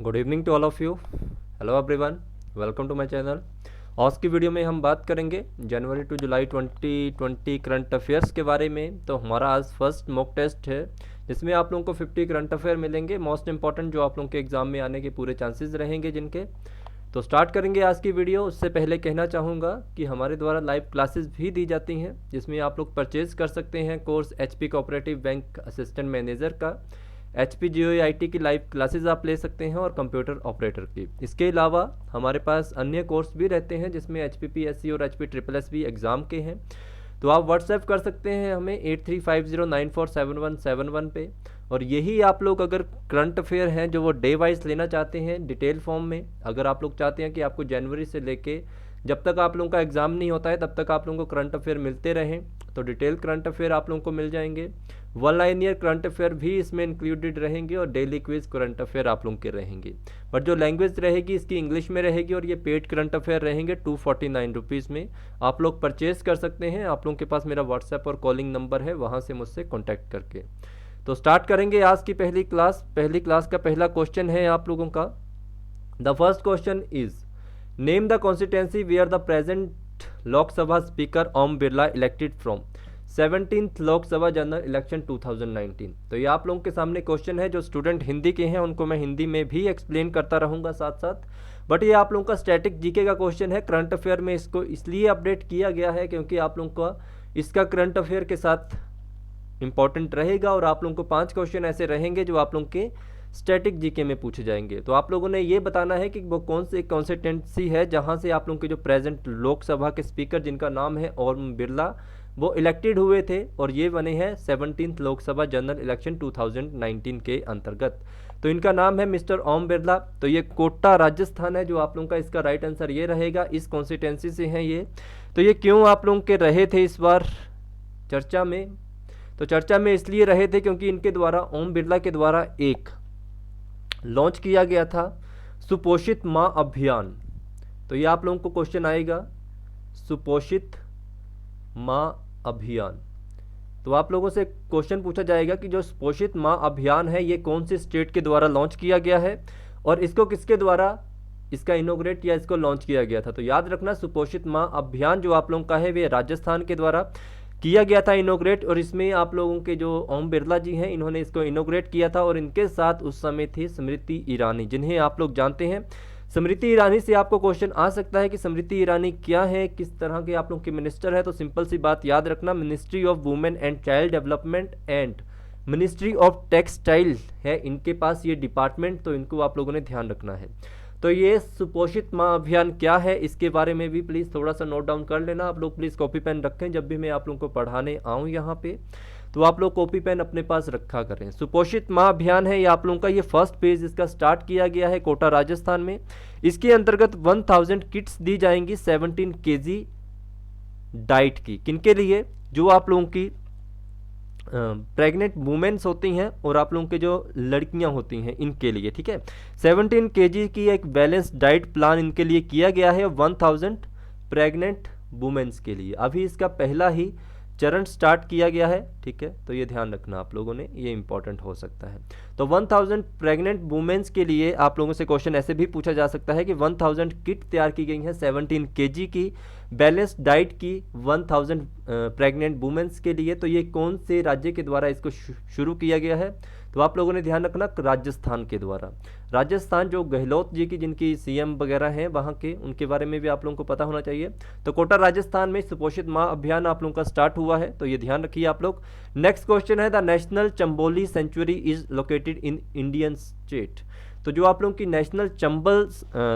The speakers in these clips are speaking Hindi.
Good evening to all of you. Hello everyone, welcome to my channel. आज की वीडियो में हम बात करेंगे January to July 2020 current affairs के बारे में। तो हमारा आज फर्स्ट मॉक टेस्ट है जिसमें आप लोगों को 50 करंट अफेयर मिलेंगे, मोस्ट इंपॉर्टेंट जो आप लोगों के एग्जाम में आने के पूरे चांसेस रहेंगे जिनके। तो स्टार्ट करेंगे आज की वीडियो। उससे पहले कहना चाहूँगा कि हमारे द्वारा लाइव क्लासेस भी दी जाती हैं जिसमें आप लोग परचेज कर सकते हैं course HP cooperative bank assistant manager का। HP GOE-IT की लाइव क्लासेस आप ले सकते हैं और कंप्यूटर ऑपरेटर की। इसके अलावा हमारे पास अन्य कोर्स भी रहते हैं जिसमें HPPSC और HPSSB एग्ज़ाम के हैं। तो आप व्हाट्सएप कर सकते हैं हमें 8350947171 पे। और यही आप लोग अगर करंट अफेयर हैं जो वो डे वाइज लेना चाहते हैं डिटेल फॉर्म में, अगर आप लोग चाहते हैं कि आपको जनवरी से लेके जब तक आप लोगों का एग्ज़ाम नहीं होता है तब तक आप लोगों को करंट अफेयर मिलते रहें, तो डिटेल करंट अफेयर आप लोगों को मिल जाएंगे। One line year current affair भी इसमें इंक्लूडेड रहेंगे और डेली क्विज करंट अफेयर आप लोगों के रहेंगे। बट जो लैंग्वेज रहेगी इसकी इंग्लिश में रहेगी और ये पेड करंट अफेयर रहेंगे 249 रुपीज़ में। आप लोग परचेज कर सकते हैं। आप लोगों के पास मेरा व्हाट्सएप और कॉलिंग नंबर है, वहाँ से मुझसे कॉन्टैक्ट करके। तो स्टार्ट करेंगे आज की पहली क्लास। पहली क्लास का पहला क्वेश्चन है आप लोगों का। The first question is name the constituency where the present Lok Sabha speaker Om Birla elected from 17th Lok Sabha general election 2019। तो ये आप लोगों के सामने क्वेश्चन है। जो स्टूडेंट हिंदी के हैं उनको मैं हिंदी में भी एक्सप्लेन करता रहूँगा साथ साथ। बट ये आप लोगों का स्टैटिक जीके का क्वेश्चन है। करंट अफेयर में इसको इसलिए अपडेट किया गया है क्योंकि आप लोगों का इसका करंट अफेयर के साथ इंपॉर्टेंट रहेगा और आप लोगों को 5 क्वेश्चन ऐसे रहेंगे जो आप लोगों के स्टैटिक जीके में पूछे जाएंगे। तो आप लोगों ने ये बताना है कि वो कौन सी कॉन्स्टिट्यूंसी है जहां से आप लोगों के जो प्रेजेंट लोकसभा के स्पीकर जिनका नाम है ओम बिरला वो इलेक्टेड हुए थे और ये बने हैं 17th लोकसभा जनरल इलेक्शन 2019 के अंतर्गत। तो इनका नाम है मिस्टर ओम बिरला। तो ये कोटा राजस्थान है जो आप लोगों का इसका राइट आंसर ये रहेगा। इस कॉन्स्टिट्यूंसी से हैं ये। तो ये क्यों आप लोगों के रहे थे इस बार चर्चा में? तो चर्चा में इसलिए रहे थे क्योंकि इनके द्वारा ओम बिरला के द्वारा एक लॉन्च किया गया था सुपोषित माँ अभियान। तो ये आप लोगों को क्वेश्चन आएगा सुपोषित माँ अभियान। तो आप लोगों से क्वेश्चन पूछा जाएगा कि जो सुपोषित माँ अभियान है ये कौन से स्टेट के द्वारा लॉन्च किया गया है और इसको किसके द्वारा इसका इनोग्रेट या इसको लॉन्च किया गया था। तो याद रखना सुपोषित माँ अभियान जो आप लोगों का है वे राजस्थान के द्वारा किया गया था इनोग्रेट। और इसमें आप लोगों के जो ओम बिरला जी हैं इन्होंने इसको इनोग्रेट किया था और इनके साथ उस समय थी स्मृति ईरानी जिन्हें आप लोग जानते हैं। स्मृति ईरानी से आपको क्वेश्चन आ सकता है कि स्मृति ईरानी क्या है, किस तरह के आप लोग के मिनिस्टर है। तो सिंपल सी बात याद रखना, ministry of women and child development and ministry of textile है इनके पास ये डिपार्टमेंट। तो इनको आप लोगों ने ध्यान रखना है। तो ये सुपोषित माँ अभियान क्या है इसके बारे में भी प्लीज़ थोड़ा सा नोट डाउन कर लेना। आप लोग प्लीज़ कॉपी पेन रखें जब भी मैं आप लोगों को पढ़ाने आऊँ यहाँ पे। तो आप लोग कॉपी पेन अपने पास रखा करें। सुपोषित माँ अभियान है ये आप लोगों का, ये फर्स्ट पेज इसका स्टार्ट किया गया है कोटा राजस्थान में। इसके अंतर्गत 1000 किट्स दी जाएंगी 17 kg डाइट की। किनके लिए? जो आप लोगों की प्रेग्नेंट वुमेन्स होती हैं और आप लोगों के जो लड़कियां होती हैं इनके लिए, ठीक है। 17 kg की एक बैलेंस डाइट प्लान इनके लिए किया गया है 1000 प्रेग्नेंट वुमेन्स के लिए। अभी इसका पहला ही चरण स्टार्ट किया गया है, ठीक है। तो ये ध्यान रखना आप लोगों ने, ये इंपॉर्टेंट हो सकता है। तो 1000 प्रेग्नेंट वुमेन्स के लिए आप लोगों से क्वेश्चन ऐसे भी पूछा जा सकता है कि 1000 किट तैयार की गई है 17 kg की बैलेंस डाइट की 1000 प्रेग्नेंट वुमेन्स के लिए। तो ये कौन से राज्य के द्वारा इसको शुरू किया गया है? तो आप लोगों ने ध्यान रखना राजस्थान के द्वारा। राजस्थान जो गहलोत जी की जिनकी CM वगैरह हैं वहाँ के, उनके बारे में भी आप लोगों को पता होना चाहिए। तो कोटा राजस्थान में सुपोषित माँ अभियान आप लोगों का स्टार्ट हुआ है, तो ये ध्यान रखिए आप लोग। नेक्स्ट क्वेश्चन है the national Chambal sanctuary is located in Indian state. तो जो आप लोगों की नेशनल चंबल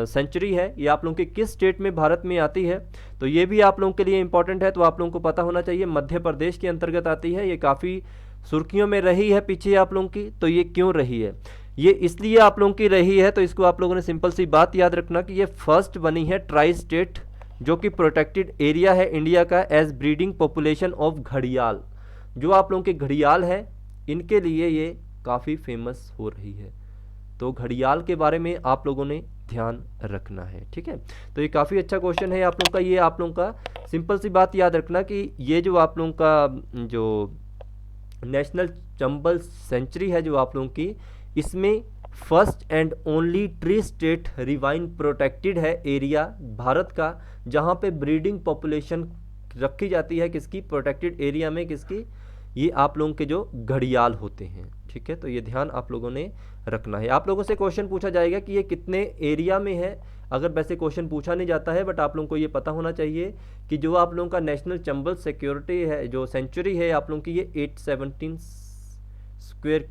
सेंचुरी है ये आप लोगों की किस स्टेट में भारत में आती है? तो ये भी आप लोगों के लिए इंपॉर्टेंट है, तो आप लोगों को पता होना चाहिए मध्य प्रदेश के अंतर्गत आती है। ये काफ़ी सुर्खियों में रही है पीछे आप लोगों की। तो ये क्यों रही है? ये इसलिए आप लोगों की रही है, तो इसको आप लोगों ने सिंपल सी बात याद रखना कि ये फर्स्ट बनी है ट्राई स्टेट जो कि प्रोटेक्टेड एरिया है इंडिया का एज ब्रीडिंग पॉपुलेशन ऑफ घड़ियाल। जो आप लोगों के घड़ियाल है इनके लिए ये काफ़ी फेमस हो रही है। तो घड़ियाल के बारे में आप लोगों ने ध्यान रखना है, ठीक है। तो ये काफ़ी अच्छा क्वेश्चन है आप लोगों का। ये आप लोगों का सिंपल सी बात याद रखना कि ये जो आप लोगों का जो नेशनल चंबल सेंचुरी है जो आप लोगों की, इसमें first and only tree state rewind protected है एरिया भारत का, जहाँ पे ब्रीडिंग पॉपुलेशन रखी जाती है किसकी, प्रोटेक्टेड एरिया में, किसकी, ये आप लोगों के जो घड़ियाल होते हैं। ठीक है, तो ये ध्यान आप लोगों ने रखना है। आप लोगों से क्वेश्चन पूछा जाएगा कि ये कितने एरिया में है, अगर वैसे क्वेश्चन पूछा नहीं जाता है, बट आप लोगों को ये पता होना चाहिए कि जो आप लोगों का नेशनल चंबल सिक्योरिटी है, जो सेंचुरी है आप लोगों की, ये 817 स्क्वायर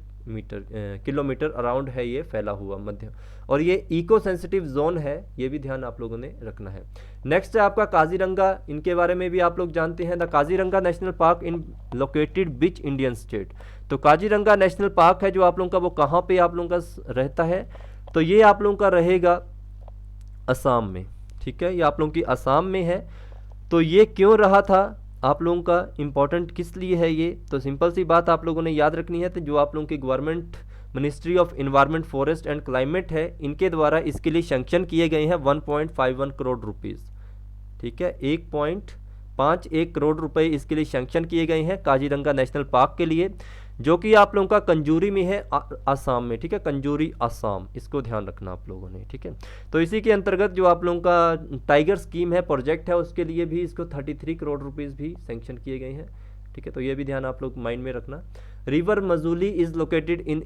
किलोमीटर अराउंड है ये फैला हुआ मध्य, और ये इको सेंसिटिव जोन है, ये भी ध्यान आप लोगों ने रखना है। नेक्स्ट है आपका काजीरंगा, इनके बारे में भी आप लोग जानते हैं। The Kaziranga national park in located which Indian state, तो काजीरंगा नेशनल पार्क है जो आप लोगों का, वो कहाँ पे आप लोगों का रहता है, तो ये आप लोगों का रहेगा असम में। ठीक है, ये आप लोगों की असम में है। तो ये क्यों रहा था, आप लोगों का इम्पोर्टेंट किस लिए है ये, तो सिंपल सी बात आप लोगों ने याद रखनी है। तो जो आप लोगों की government ministry of environment forest and climate है, इनके द्वारा इसके लिए सैंक्शन किए गए हैं 1.51 करोड़ रुपीज़। ठीक है, 1.51 करोड़ रुपए इसके लिए सैंक्शन किए गए हैं काजीरंगा नेशनल पार्क के लिए, जो कि आप लोगों का कंजूरी में है, आसाम में। ठीक है, कंजूरी आसाम, इसको ध्यान रखना आप लोगों ने। ठीक है, तो इसी के अंतर्गत जो आप लोगों का टाइगर स्कीम है, प्रोजेक्ट है, उसके लिए भी इसको 33 करोड़ रुपीज़ भी सैंक्शन किए गए हैं। ठीक है, तो ये भी ध्यान आप लोग माइंड में रखना। River Majuli is located in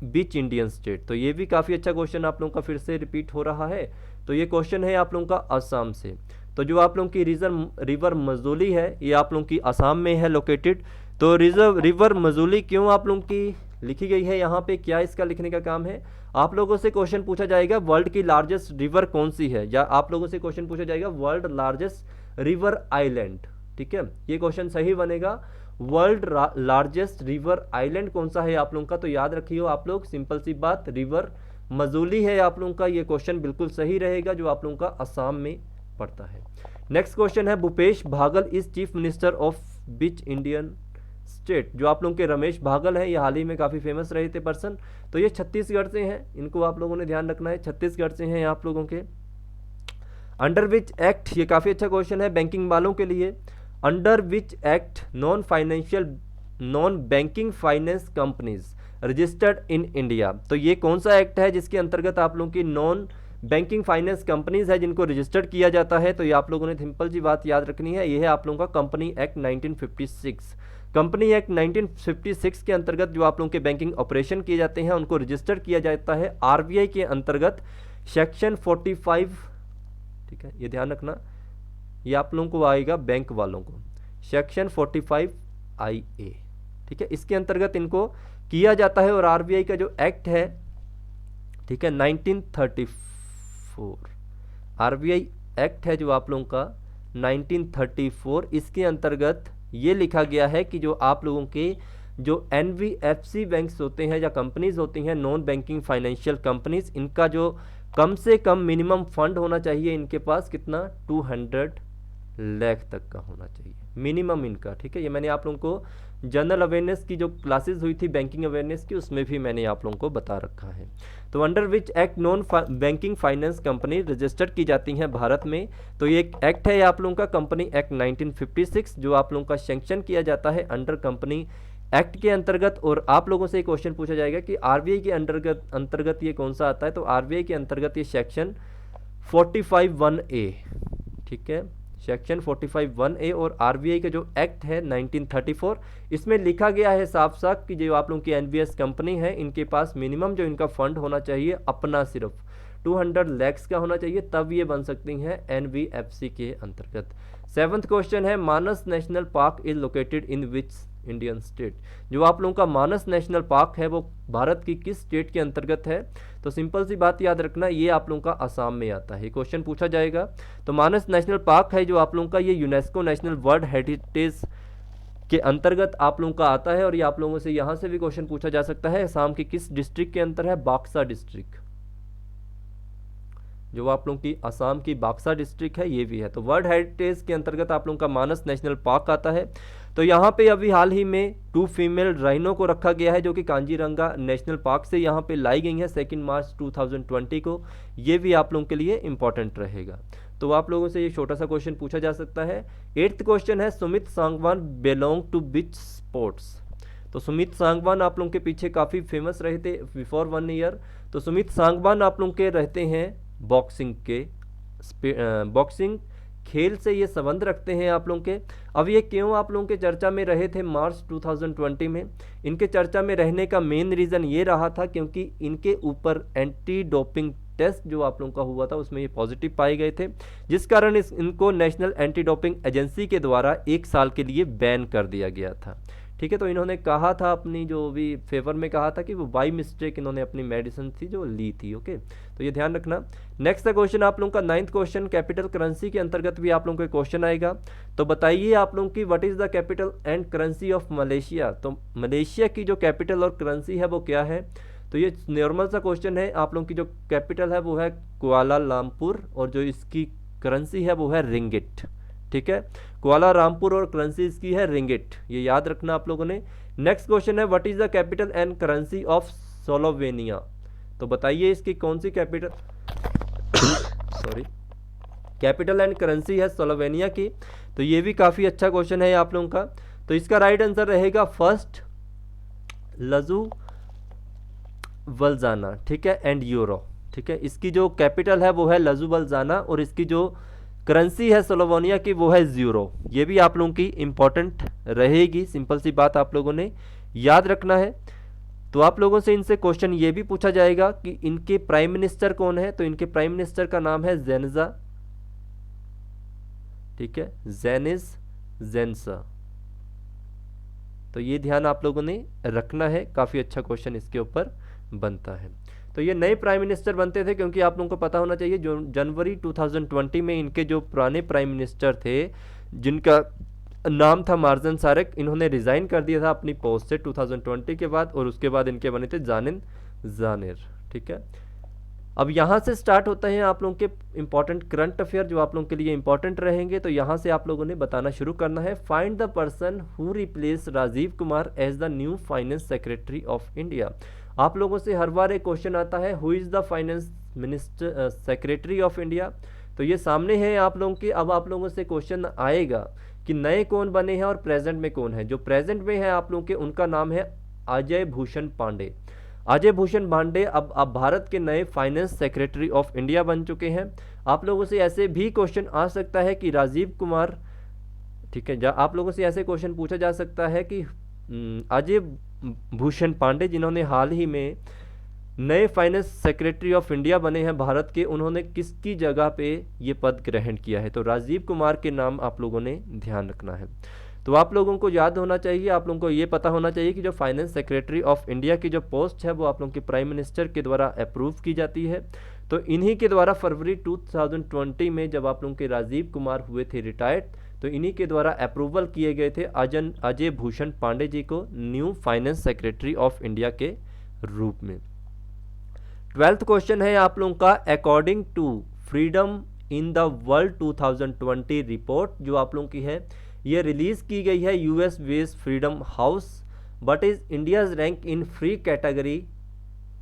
beach Indian state, तो ये भी काफ़ी अच्छा क्वेश्चन आप लोगों का फिर से रिपीट हो रहा है। तो ये क्वेश्चन है आप लोगों का आसाम से। तो जो आप लोगों की रिवर मजूली है, ये आप लोगों की आसाम में है लोकेटेड। तो रिवर मजूली क्यों आप लोगों की लिखी गई है यहाँ पे, क्या इसका लिखने का काम है, आप लोगों से क्वेश्चन पूछा जाएगा वर्ल्ड की लार्जेस्ट रिवर कौन सी है, या आप लोगों से क्वेश्चन पूछा जाएगा वर्ल्ड लार्जेस्ट रिवर आइलैंड। ठीक है, ये क्वेश्चन सही बनेगा, वर्ल्ड लार्जेस्ट रिवर आइलैंड कौन सा है आप लोगों का, तो याद रखिए आप लोग, सिंपल सी बात, रिवर मजूली है आप लोगों का। ये क्वेश्चन बिल्कुल सही रहेगा, जो आप लोगों का असम में पड़ता है। नेक्स्ट क्वेश्चन है भूपेश भागल is chief minister of which Indian state, जो आप लोगों के रमेश भागल हैं, ये हाल ही में काफ़ी फेमस रहे थे पर्सन, तो ये छत्तीसगढ़ से हैं, इनको आप लोगों ने ध्यान रखना है, छत्तीसगढ़ से हैं आप लोगों के। अंडर विच एक्ट, ये काफ़ी अच्छा क्वेश्चन है बैंकिंग वालों के लिए, under which act non banking finance companies registered in India, तो ये कौन सा एक्ट है जिसके अंतर्गत आप लोगों की नॉन बैंकिंग फाइनेंस कंपनीज है जिनको रजिस्टर्ड किया जाता है, तो ये आप लोगों ने सिंपल जी बात याद रखनी है, ये है आप लोगों का कंपनी एक्ट 1956। कंपनी एक्ट 1956 के अंतर्गत जो आप लोगों के बैंकिंग ऑपरेशन किए जाते हैं उनको रजिस्टर किया जाता है आरबीआई के अंतर्गत सेक्शन 45। ठीक है, ये ध्यान रखना, ये आप लोगों को आएगा बैंक वालों को सेक्शन 45 IA। ठीक है, इसके अंतर्गत इनको किया जाता है, और आरबीआई का जो एक्ट है, ठीक है, 1934 आरबीआई एक्ट है जो आप लोगों का 1934, इसके अंतर्गत ये लिखा गया है कि जो आप लोगों के जो NBFC बैंक्स होते हैं या कंपनीज होती हैं, नॉन बैंकिंग फाइनेंशियल कंपनीज, इनका जो कम से कम मिनिमम फंड होना चाहिए इनके पास कितना, 200 लाख तक का होना चाहिए मिनिमम इनका। ठीक है, ये मैंने आप लोगों को जनरल अवेयरनेस की जो क्लासेस हुई थी बैंकिंग अवेयरनेस की, उसमें भी मैंने आप लोगों को बता रखा है। तो under which act non banking finance company registered की जाती हैं भारत में, तो ये एक एक्ट है आप लोगों का कंपनी एक्ट 1956, जो आप लोगों का सैंक्शन किया जाता है अंडर कंपनी एक्ट के अंतर्गत। और आप लोगों से एक क्वेश्चन पूछा जाएगा कि आरबीआई के अंतर्गत ये कौन सा आता है, तो आरबीआई के अंतर्गत ये सेक्शन 45(1)(a। ठीक है, सेक्शन 45(1)(a) और आरबीआई का जो एक्ट है 1934, इसमें लिखा गया है साफ साफ कि जो आप लोगों की एनबीएस कंपनी है, इनके पास मिनिमम जो इनका फंड होना चाहिए अपना सिर्फ 200 लाख का होना चाहिए, तब ये बन सकती हैं एनबीएफसी के अंतर्गत। 7th क्वेश्चन है Manas national park is located in which Indian state, जो आप लोगों का मानस नेशनल पार्क है वो भारत की किस स्टेट के अंतर्गत है, तो सिंपल सी बात याद रखना, ये आप लोगों का असम में आता है। क्वेश्चन पूछा जाएगा, तो मानस नेशनल पार्क है जो आप लोगों का, ये यूनेस्को नेशनल वर्ल्ड हेरिटेज के अंतर्गत आप लोगों का आता है। और ये आप लोगों से यहाँ से भी क्वेश्चन पूछा जा सकता है, असम की किस डिस्ट्रिक्ट के अंतर है, बाक्सा डिस्ट्रिक्ट, जो आप लोगों की असम की बाक्सा डिस्ट्रिक्ट है, ये भी है। तो वर्ल्ड हेरिटेज के अंतर्गत आप लोगों का मानस नेशनल पार्क आता है। तो यहाँ पे अभी हाल ही में 2 फीमेल राइनो को रखा गया है, जो कि कांजीरंगा नेशनल पार्क से यहाँ पे लाई गई हैं 2 मार्च 2020 को, ये भी आप लोगों के लिए इंपॉर्टेंट रहेगा। तो आप लोगों से ये छोटा सा क्वेश्चन पूछा जा सकता है। 8th क्वेश्चन है Sumit Sangwan belong to which sports, तो सुमित सांगवान आप लोगों के पीछे काफ़ी फेमस रहे थे बिफोर 1 ईयर। तो सुमित सांगवान आप लोगों के रहते हैं बॉक्सिंग के, बॉक्सिंग खेल से ये संबंध रखते हैं आप लोगों के। अब ये क्यों आप लोगों के चर्चा में रहे थे मार्च 2020 में? इनके चर्चा में रहने का मेन रीज़न ये रहा था क्योंकि इनके ऊपर एंटी डोपिंग टेस्ट जो आप लोगों का हुआ था उसमें ये पॉजिटिव पाए गए थे, जिस कारण इनको नेशनल एंटी डोपिंग एजेंसी के द्वारा 1 साल के लिए बैन कर दिया गया था। ठीक है, तो इन्होंने कहा था अपनी जो भी फेवर में कहा था कि वो बाई मिस्टेक इन्होंने अपनी मेडिसिन थी जो ली थी। ओके, तो ये ध्यान रखना। नेक्स्ट क्वेश्चन आप लोगों का 9th क्वेश्चन, कैपिटल करेंसी के अंतर्गत भी आप लोगों को क्वेश्चन आएगा। तो बताइए आप लोगों की what is the capital and currency of Malaysia. तो मलेशिया की जो कैपिटल और करेंसी है वो क्या है? तो ये नॉर्मल सा क्वेश्चन है। आप लोगों की जो कैपिटल है वो है कुआलालंपुर और जो इसकी करेंसी है वो है रिंगिट। ठीक है, कुआलालंपुर और करेंसी इसकी है रिंगिट, ये याद रखना आप लोगों ने। नेक्स्ट क्वेश्चन है what is the capital and currency of Slovenia. तो बताइए इसकी कौन सी capital sorry capital and currency है स्लोवेनिया की। तो ये भी काफ़ी अच्छा क्वेश्चन है आप लोगों का। तो इसका राइट आंसर रहेगा फर्स्ट लजू वल्जाना। ठीक है, एंड यूरो। ठीक है, इसकी जो कैपिटल है वो है लजू वल्जाना और इसकी जो करेंसी है स्लोवेनिया की वो है यूरो। ये भी आप लोगों की इंपॉर्टेंट रहेगी, सिंपल सी बात आप लोगों ने याद रखना है। तो आप लोगों से इनसे क्वेश्चन ये भी पूछा जाएगा कि इनके प्राइम मिनिस्टर कौन है। तो इनके प्राइम मिनिस्टर का नाम है जेनजा। ठीक है, जेनिस जेनसा। तो ये ध्यान आप लोगों ने रखना है, काफ़ी अच्छा क्वेश्चन इसके ऊपर बनता है। तो ये नए प्राइम मिनिस्टर बनते थे क्योंकि आप लोगों को पता होना चाहिए जो जनवरी 2020 में इनके जो पुराने प्राइम मिनिस्टर थे जिनका नाम था मार्जन सारेक, इन्होंने रिज़ाइन कर दिया था अपनी पोस्ट से 2020 के बाद और उसके बाद इनके बने थे जानिन जानिर। ठीक है, अब यहाँ से स्टार्ट होते हैं आप लोगों के इंपॉर्टेंट करंट अफेयर जो आप लोगों के लिए इंपॉर्टेंट रहेंगे। तो यहाँ से आप लोगों ने बताना शुरू करना है। Find the person who replace Rajiv Kumar as the new finance secretary of India. आप लोगों से हर बार एक क्वेश्चन आता है who is the finance minister secretary of India. तो ये सामने है आप लोगों के। अब आप लोगों से क्वेश्चन आएगा कि नए कौन बने हैं और प्रेजेंट में कौन है। जो प्रेजेंट में है आप लोगों के उनका नाम है अजय भूषण पांडे। अजय भूषण पांडे अब भारत के नए फाइनेंस सेक्रेटरी ऑफ इंडिया बन चुके हैं। आप लोगों से ऐसे भी क्वेश्चन आ सकता है कि राजीव कुमार, ठीक है, आप लोगों से ऐसे क्वेश्चन पूछा जा सकता है कि अजय भूषण पांडे जिन्होंने हाल ही में नए फाइनेंस सेक्रेटरी ऑफ इंडिया बने हैं भारत के, उन्होंने किसकी जगह पे ये पद ग्रहण किया है। तो राजीव कुमार के नाम आप लोगों ने ध्यान रखना है। तो आप लोगों को याद होना चाहिए, आप लोगों को ये पता होना चाहिए कि जो फाइनेंस सेक्रेटरी ऑफ इंडिया की जो पोस्ट है वो आप लोगों के प्राइम मिनिस्टर के द्वारा अप्रूव की जाती है। तो इन्हीं के द्वारा फरवरी 2020 में जब आप लोगों के राजीव कुमार हुए थे रिटायर्ड, तो इन्हीं के द्वारा अप्रूवल किए गए थे अजय भूषण पांडे जी को new finance secretary of India के रूप में। 12th क्वेश्चन है आप लोगों का, according to freedom in the world 2020 report जो आप लोगों की है ये रिलीज की गई है US based freedom house, but is India's rank in free category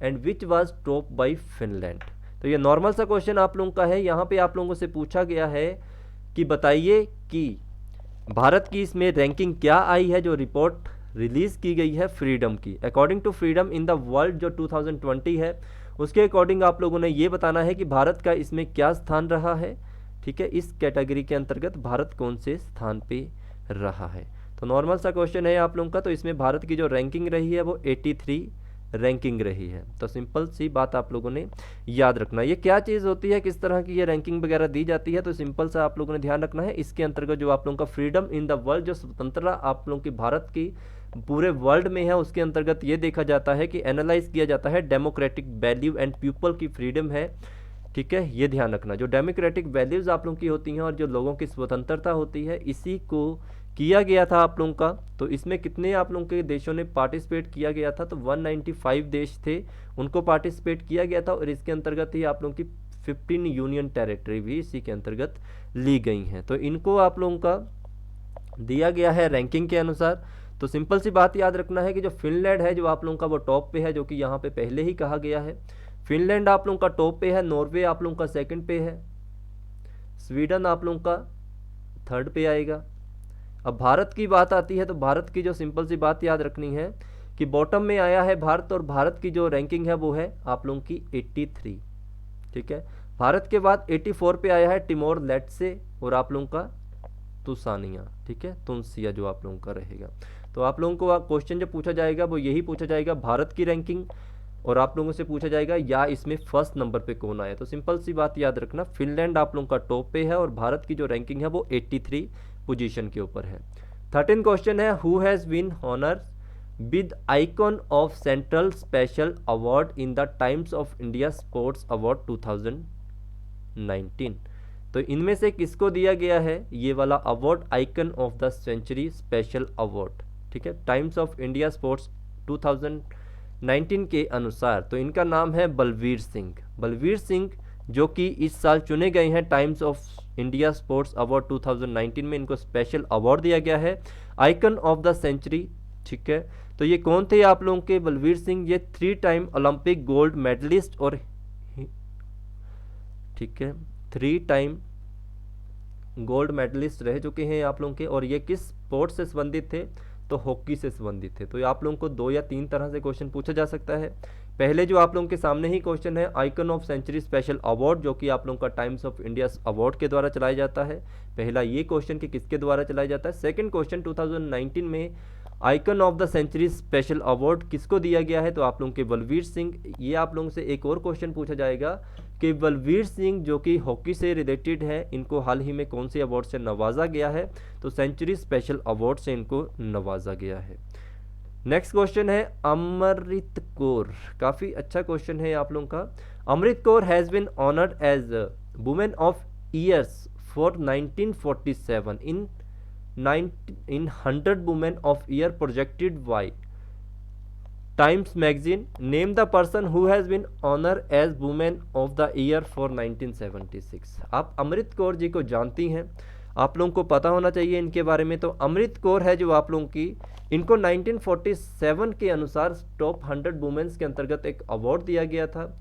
and which was top bye Finland. तो ये नॉर्मल सा क्वेश्चन आप लोगों का है। यहाँ पे आप लोगों से पूछा गया है कि बताइए कि भारत की इसमें रैंकिंग क्या आई है जो रिपोर्ट रिलीज की गई है फ्रीडम की। According to freedom in the world जो 2020 है उसके अकॉर्डिंग आप लोगों ने ये बताना है कि भारत का इसमें क्या स्थान रहा है। ठीक है, इस कैटेगरी के अंतर्गत भारत कौन से स्थान पे रहा है। तो नॉर्मल सा क्वेश्चन है आप लोगों का। तो इसमें भारत की जो रैंकिंग रही है वो 83 रैंकिंग रही है। तो सिंपल सी बात आप लोगों ने याद रखना। ये क्या चीज़ होती है, किस तरह की ये रैंकिंग वगैरह दी जाती है, तो सिंपल सा आप लोगों ने ध्यान रखना है। इसके अंतर्गत जो आप लोगों का फ्रीडम इन द वर्ल्ड जो स्वतंत्रता आप लोगों की भारत की पूरे वर्ल्ड में है उसके अंतर्गत ये देखा जाता है कि एनालाइज किया जाता है डेमोक्रेटिक वैल्यू एंड पीपल की फ्रीडम है। ठीक है, ये ध्यान रखना। जो डेमोक्रेटिक वैल्यूज़ आप लोगों की होती हैं और जो लोगों की स्वतंत्रता होती है इसी को किया गया था आप लोगों का। तो इसमें कितने आप लोगों के देशों ने पार्टिसिपेट किया गया था, तो 195 देश थे उनको पार्टिसिपेट किया गया था और इसके अंतर्गत ही आप लोगों की 15 यूनियन टेरिटरी भी इसी के अंतर्गत ली गई हैं। तो इनको आप लोगों का दिया गया है रैंकिंग के अनुसार। तो सिंपल सी बात याद रखना है कि जो फिनलैंड है जो आप लोगों का वो टॉप पे है, जो कि यहाँ पे पहले ही कहा गया है। फिनलैंड आप लोगों का टॉप पे है, नॉर्वे आप लोगों का सेकंड पे है, स्वीडन आप लोगों का थर्ड पे आएगा, अब भारत की बात आती है तो भारत की जो सिंपल सी बात याद रखनी है कि बॉटम में आया है भारत, और भारत की जो रैंकिंग है वो है आप लोगों की 83। ठीक है, भारत के बाद 84 पे आया है टिमोर लेट्से और आप लोगों का तुसानिया। ठीक है, तुनसिया जो आप लोगों का रहेगा। तो आप लोगों को क्वेश्चन जो पूछा जाएगा वो यही पूछा जाएगा, भारत की रैंकिंग, और आप लोगों से पूछा जाएगा या इसमें फर्स्ट नंबर पे कौन आया। तो सिंपल सी बात याद रखना, फिनलैंड आप लोगों का टॉप पे है और भारत की जो रैंकिंग है वो 83 पोजीशन के ऊपर है। 13 क्वेश्चन है, who has been honour with icon of central special award in the Times of India sports award 2019। तो इनमें से किसको दिया गया है ये वाला award, icon of the century special award. ठीक है, टाइम्स ऑफ इंडिया स्पोर्ट्स 2019 के अनुसार। तो इनका नाम है बलवीर सिंह। बलवीर सिंह जो कि इस साल चुने गए हैं times of India sports award 2019 में, इनको स्पेशल अवार्ड दिया गया है आइकन ऑफ द सेंचुरी। ठीक है, तो ये कौन थे आप लोगों के, बलवीर सिंह, ये 3 टाइम ओलंपिक गोल्ड मेडलिस्ट और ठीक है 3 टाइम गोल्ड मेडलिस्ट रह चुके हैं आप लोगों के, और ये किस स्पोर्ट से संबंधित थे, तो हॉकी से संबंधित थे। तो आप लोगों को 2 या 3 तरह से क्वेश्चन पूछा जा सकता है। पहले जो आप लोगों के सामने ही क्वेश्चन है icon of century special award, जो कि आप लोगों का टाइम्स ऑफ इंडिया अवार्ड के द्वारा चलाया जाता है। पहला ये क्वेश्चन कि किसके द्वारा चलाया जाता है। सेकंड क्वेश्चन 2019 में icon of the century special award किसको दिया गया है, तो आप लोगों के बलवीर सिंह। ये आप लोगों से एक और क्वेश्चन पूछा जाएगा कि बलवीर सिंह जो कि हॉकी से रिलेटेड है, इनको हाल ही में कौन से अवार्ड से नवाजा गया है, तो सेंचुरी स्पेशल अवार्ड से इनको नवाजा गया है। नेक्स्ट क्वेश्चन है अमृत कौर, काफ़ी अच्छा क्वेश्चन है आप लोगों का। Amrit Kaur has been honoured as women of years for 1947 in 100 women of year projected by Times Magazine. Name the person who has been honored as woman of the year for 1976. आप अमृत कौर जी को जानती हैं, आप लोगों को पता होना चाहिए इनके बारे में। तो अमृत कौर है जो आप लोगों की, इनको 1947 के अनुसार टॉप 100 वुमेन्स के अंतर्गत एक अवार्ड दिया गया था।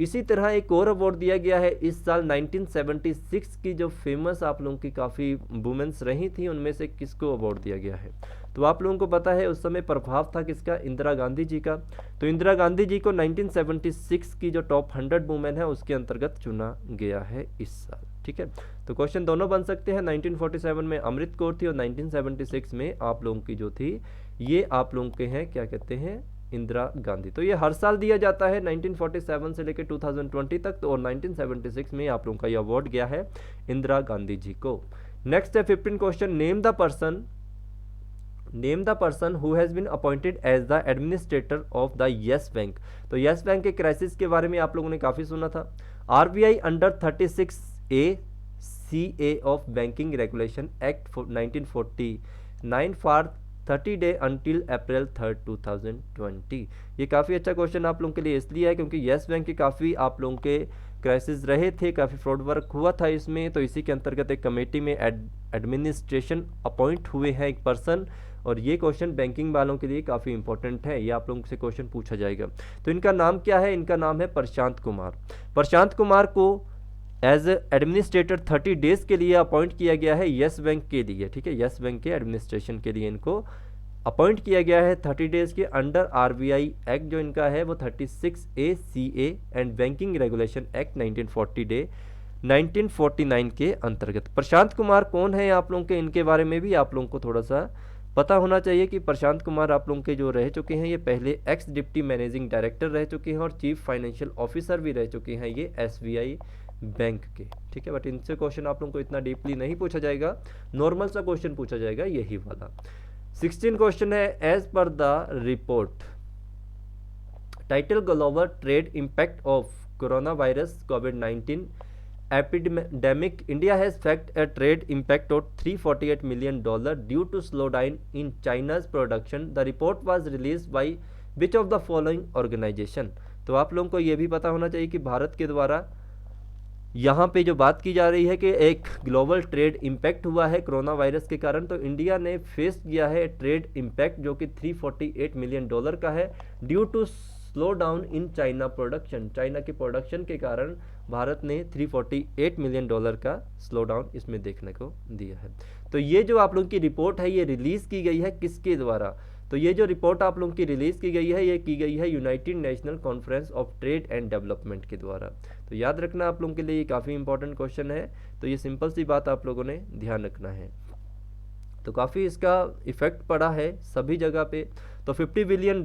इसी तरह एक और अवार्ड दिया गया है इस साल 1976 की जो फेमस आप लोगों की काफ़ी वुमेन्स रही थी, उनमें से किसको अवार्ड दिया गया है। तो आप लोगों को पता है उस समय प्रभाव था किसका, इंदिरा गांधी जी का। तो इंदिरा गांधी जी को 1976 की जो टॉप 100 वुमेन है उसके अंतर्गत चुना गया है इस साल। ठीक है, तो क्वेश्चन दोनों बन सकते हैं। 1947 में अमृत कौर थी और 1976 में आप लोगों की जो थी ये आप लोगों के हैं क्या कहते हैं, इंदिरा गांधी। तो ये हर साल दिया जाता है 1947 से लेकर 2020 तक। तो और 1976 में आप लोगों का ये अवार्ड गया है इंदिरा गांधी जी को। नेक्स्ट है 15 question, name the person who has been appointed as the administrator of the Yes Bank. तो येस बैंक के क्राइसिस के बारे में आप लोगों ने काफ़ी सुना था। RBI under 36A CA of banking regulation act 1949 for 30 day until April 3, 2020। ये काफ़ी अच्छा क्वेश्चन आप लोगों के लिए इसलिए है क्योंकि येस बैंक के काफ़ी आप लोगों के क्राइसिस रहे थे, काफ़ी फ्रॉड वर्क हुआ था इसमें। तो इसी के अंतर्गत एक कमेटी में एडमिनिस्ट्रेशन अपॉइंट हुए हैं एक पर्सन, और ये क्वेश्चन बैंकिंग वालों के लिए काफ़ी इंपॉर्टेंट है, ये आप लोगों से क्वेश्चन पूछा जाएगा। तो इनका नाम क्या है, इनका नाम है प्रशांत कुमार। प्रशांत कुमार को एज एडमिनिस्ट्रेटर 30 डेज के लिए अपॉइंट किया गया है येस बैंक के लिए। ठीक है, येस बैंक के एडमिनिस्ट्रेशन के लिए इनको अपॉइंट किया गया है 30 डेज के अंडर RBI एक्ट जो इनका है वो 36A CA and banking regulation act 1949 के अंतर्गत। प्रशांत कुमार कौन है आप लोगों के, इनके बारे में भी आप लोगों को थोड़ा सा पता होना चाहिए कि प्रशांत कुमार आप लोगों के जो रह चुके हैं ये पहले एक्स डिप्टी मैनेजिंग डायरेक्टर रह चुके हैं और चीफ फाइनेंशियल ऑफिसर भी रह चुके हैं ये SBI बैंक के। ठीक है, बट इनसे क्वेश्चन आप लोगों को इतना डीपली नहीं पूछा जाएगा, नॉर्मल सा क्वेश्चन पूछा जाएगा यही वाला। 16 क्वेश्चन है, as per the report title global trade impact of corona virus कोविड-19 epidemic, India has faced a trade impact of $348 million due to slowdown in China's production. The report was released by which of the following organization? तो आप लोगों को ये भी पता होना चाहिए कि भारत के द्वारा यहाँ पे जो बात की जा रही है कि एक ग्लोबल ट्रेड इम्पैक्ट हुआ है कोरोना वायरस के कारण। तो इंडिया ने फेस किया है ट्रेड इम्पैक्ट जो कि $348 मिलियन का है due to slow down in China production, China के प्रोडक्शन के कारण भारत ने $348 मिलियन का स्लो डाउन इसमें देखने को दिया है। तो ये जो आप लोगों की रिपोर्ट है ये रिलीज़ की गई है किसके द्वारा? तो ये जो रिपोर्ट आप लोगों की रिलीज़ की गई है ये की गई है United national conference of trade and development के द्वारा। तो याद रखना आप लोगों के लिए ये काफ़ी इंपॉर्टेंट क्वेश्चन है, तो ये सिंपल सी बात आप लोगों ने ध्यान रखना है। तो काफ़ी इसका इफेक्ट पड़ा है सभी जगह पे। तो $50 बिलियन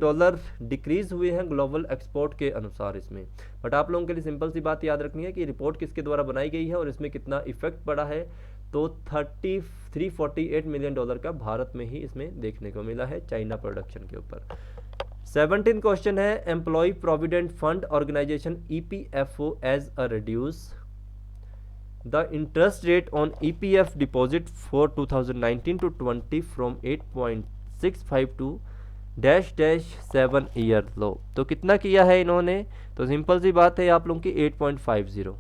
डिक्रीज़ हुए हैं ग्लोबल एक्सपोर्ट के अनुसार इसमें। बट आप लोगों के लिए सिंपल सी बात याद रखनी है कि रिपोर्ट किसके द्वारा बनाई गई है और इसमें कितना इफेक्ट पड़ा है। तो $348 मिलियन का भारत में ही इसमें देखने को मिला है चाइना प्रोडक्शन के ऊपर। 17 क्वेश्चन है, employ provident fund organisation EPFO as a reduce the interest rate on EPF deposit for 2019 to 20 from 8.65 to -7 year लो। तो कितना किया है इन्होंने? तो सिंपल सी बात है आप लोगों की 8.50,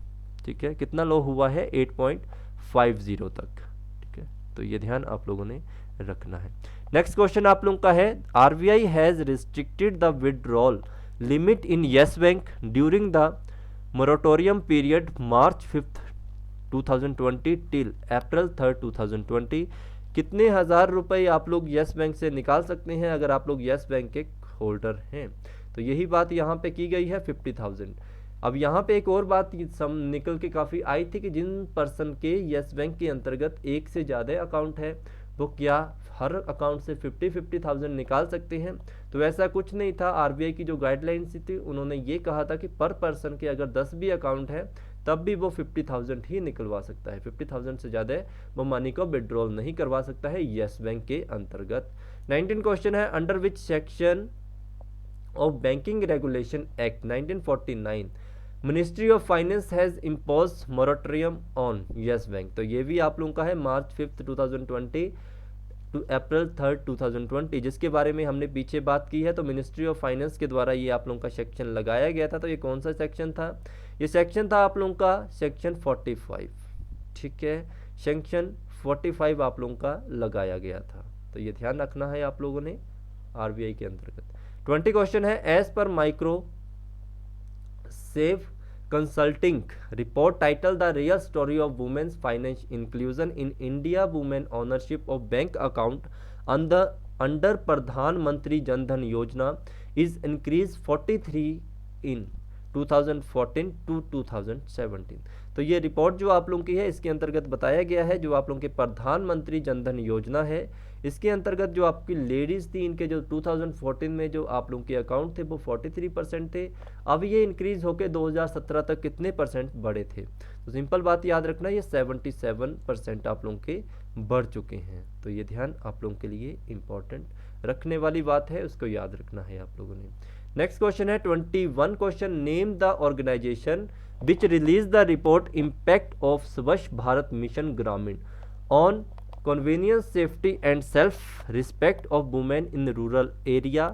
ठीक है, कितना लो हुआ है 8.50 तक, ठीक है। तो ये ध्यान आप लोगों ने रखना है। नेक्स्ट क्वेश्चन आप लोगों का है, RBI has restricted the withdrawal limit in yes bank during the moratorium period March 5 2020 till April 3 2020। कितने हज़ार रुपए आप लोग येस बैंक से निकाल सकते हैं अगर आप लोग येस बैंक के होल्डर हैं? तो यही बात यहाँ पे की गई है 50,000। अब यहाँ पे एक और बात निकल के काफ़ी आई थी कि जिन पर्सन के येस बैंक के अंतर्गत एक से ज़्यादा अकाउंट है वो क्या हर अकाउंट से 50,000 निकाल सकते हैं? तो ऐसा कुछ नहीं था। RBI की जो गाइडलाइंस थी उन्होंने ये कहा था कि पर पर्सन के अगर 10 भी अकाउंट है तब भी वो 50,000 ही निकलवा सकता है, 50,000 से ज़्यादा वो मनी को विड्रॉल नहीं करवा सकता है येस बैंक के अंतर्गत। 19 क्वेश्चन है, under which section of banking regulation act 1949 ministry of finance has impose moratorium on yes Bank. तो ये भी आप लोगों का है March 5 2020 टू April 3 2020, जिसके बारे में हमने पीछे बात की है। तो मिनिस्ट्री ऑफ फाइनेंस के द्वारा ये आप लोगों का सेक्शन लगाया गया था। तो ये कौन सा सेक्शन था? ये सेक्शन था आप लोगों का सेक्शन 45, ठीक है, सेक्शन 45 आप लोगों का लगाया गया था। तो ये ध्यान रखना है आप लोगों ने RBI के अंतर्गत। 20 क्वेश्चन है, as per micro safe consulting report title the real story of women's finance inclusion in India women ownership of bank account under प्रधानमंत्री जन धन योजना इज इंक्रीज 43 इन 2014 टू 2017। तो ये रिपोर्ट जो आप लोगों की है इसके अंतर्गत बताया गया है जो आप लोगों के प्रधानमंत्री जन धन योजना है इसके अंतर्गत जो आपकी लेडीज़ थी इनके जो 2014 में जो आप लोगों के अकाउंट थे वो 43% थे। अब ये इंक्रीज होकर 2017 तक कितने परसेंट बढ़े थे? तो सिंपल बात याद रखना, ये 77% आप लोगों के बढ़ चुके हैं। तो ये ध्यान आप लोगों के लिए इम्पोर्टेंट रखने वाली बात है, उसको याद रखना है आप लोगों ने। नेक्स्ट क्वेश्चन है 21 question, name the organisation which release the report impact of Swachh Bharat mission Gramin on convenience, safety and self-respect of women in rural area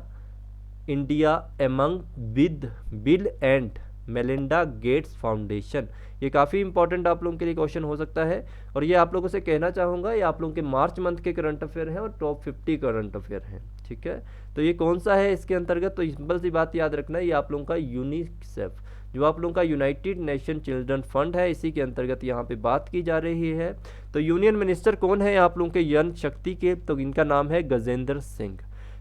India among with Bill and Melinda Gates Foundation। ये काफ़ी इंपॉर्टेंट आप लोगों के लिए क्वेश्चन हो सकता है और ये आप लोगों से कहना चाहूँगा ये आप लोगों के मार्च मंथ के करंट अफेयर हैं और टॉप 50 करंट अफेयर हैं, ठीक है। तो ये कौन सा है इसके अंतर्गत? तो सिंपल सी बात याद रखना है, ये आप लोगों का यूनिसेफ जो आप लोगों का यूनाइटेड नेशन चिल्ड्रन फंड है इसी के अंतर्गत यहाँ पे बात की जा रही है। तो यूनियन मिनिस्टर कौन है आप लोगों के यन शक्ति के? तो इनका नाम है गजेंद्र सिंह।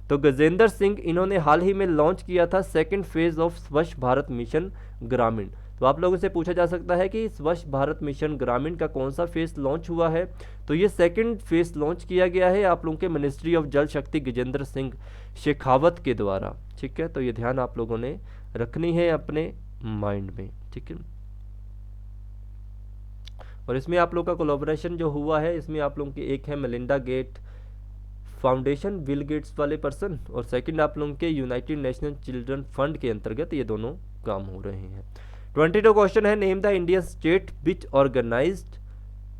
तो गजेंद्र सिंह इन्होंने हाल ही में लॉन्च किया था second phase of Swachh Bharat mission ग्रामीण। तो आप लोगों से पूछा जा सकता है कि स्वच्छ भारत मिशन ग्रामीण का कौन सा फेज लॉन्च हुआ है? तो ये सेकंड फेज लॉन्च किया गया है आप लोगों के मिनिस्ट्री ऑफ जल शक्ति गजेंद्र सिंह शेखावत के द्वारा, ठीक है। तो ये ध्यान आप लोगों ने रखनी है अपने माइंड में, ठीक है। और इसमें आप लोग का कोलैबोरेशन जो हुआ है इसमें आप लोगों की एक है Melinda Gate Foundation, Bill Gates वाले पर्सन, और सेकंड आप लोगों के यूनाइटेड नेशनल चिल्ड्रन फंड के अंतर्गत ये दोनों काम हो रहे हैं। 22 क्वेश्चन है, name the Indian state which organised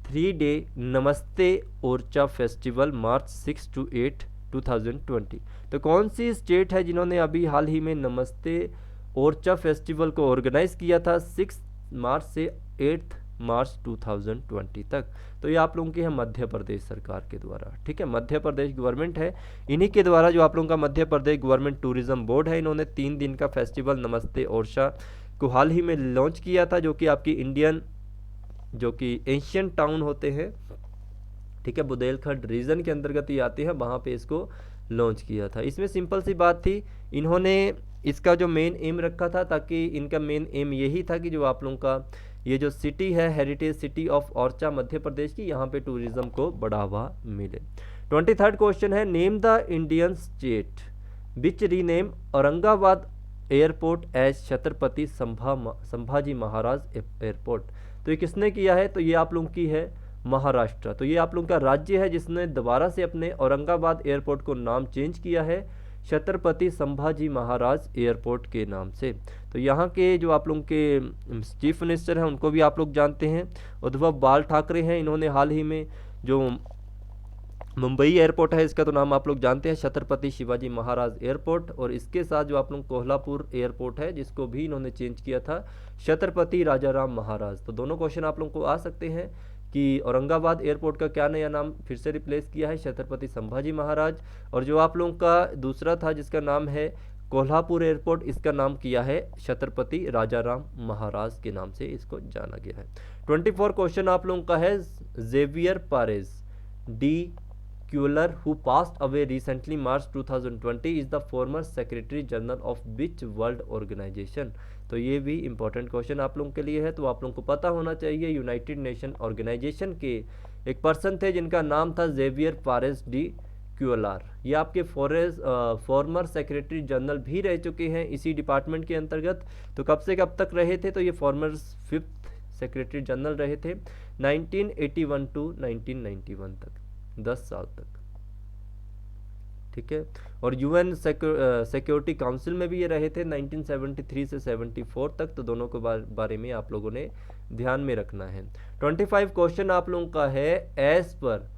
3-day Namaste Orchha festival March 6 to 8 2020। तो कौन सी स्टेट है जिन्होंने अभी हाल ही में नमस्ते ओरछा फेस्टिवल को ऑर्गेनाइज किया था 6 मार्च से 8 मार्च 2020 तक। तो ये आप लोगों की है मध्य प्रदेश सरकार के द्वारा, ठीक है, मध्य प्रदेश गवर्नमेंट है, इन्हीं के द्वारा जो आप लोगों का Madhya Pradesh government tourism board है, इन्होंने 3 दिन का फेस्टिवल नमस्ते ओरछा को हाल ही में लॉन्च किया था, जो कि आपकी इंडियन जो कि एशियन टाउन होते हैं, ठीक है, बुंदेलखंड रीजन के अंतर्गत ही आते हैं, वहाँ पे इसको लॉन्च किया था। इसमें सिंपल सी बात थी, इन्होंने इसका जो मेन एम रखा था, ताकि इनका मेन एम यही था कि जो आप लोगों का ये जो सिटी है, heritage city of Orchha Madhya Pradesh की, यहाँ पे टूरिज्म को बढ़ावा मिले। 23rd क्वेश्चन है, name the Indian state which rename Aurangabad airport as Chhatrapati Sambhaji Maharaj airport. तो ये किसने किया है, तो ये आप लोगों की है महाराष्ट्र। तो ये आप लोगों का राज्य है जिसने दोबारा से अपने औरंगाबाद एयरपोर्ट को नाम चेंज किया है छत्रपति संभाजी महाराज एयरपोर्ट के नाम से। तो यहाँ के जो आप लोगों के चीफ मिनिस्टर हैं उनको भी आप लोग जानते हैं, उद्धव बाल ठाकरे हैं। इन्होंने हाल ही में जो मुंबई एयरपोर्ट है, इसका तो नाम आप लोग जानते हैं छत्रपति शिवाजी महाराज एयरपोर्ट, और इसके साथ जो आप लोग कोल्हापुर एयरपोर्ट है जिसको भी इन्होंने चेंज किया था छत्रपति राजाराम महाराज। तो दोनों क्वेश्चन आप लोगों को आ सकते हैं कि औरंगाबाद एयरपोर्ट का क्या नया नाम फिर से रिप्लेस किया है, छत्रपति संभाजी महाराज, और जो आप लोगों का दूसरा था जिसका नाम है कोल्हापुर एयरपोर्ट, इसका नाम किया है छत्रपति राजाराम महाराज के नाम से इसको जाना गया है। 24 क्वेश्चन आप लोगों का है, Javier Perez de Cuellar who passed away recently March 2020 is the former secretary general of which world organisation. तो ये भी इंपॉर्टेंट क्वेश्चन आप लोगों के लिए है, तो आप लोगों को पता होना चाहिए यूनाइटेड नेशन ऑर्गेनाइजेशन के एक पर्सन थे जिनका नाम था जेवियर पारेस डी क्यूलर। ये आपके फॉर्मर सेक्रेटरी जनरल भी रह चुके हैं इसी डिपार्टमेंट के अंतर्गत। तो कब से कब तक रहे थे, तो ये फॉर्मर 5th सेक्रेटरी जनरल रहे थे 1981 टू 1991 तक, 10 साल तक, ठीक है। और यूएन सिक्योरिटी काउंसिल में भी ये रहे थे 1973 से 74 तक। तो दोनों के बारे में आप लोगों ने ध्यान में रखना है। 25 क्वेश्चन आप लोगों का है, as per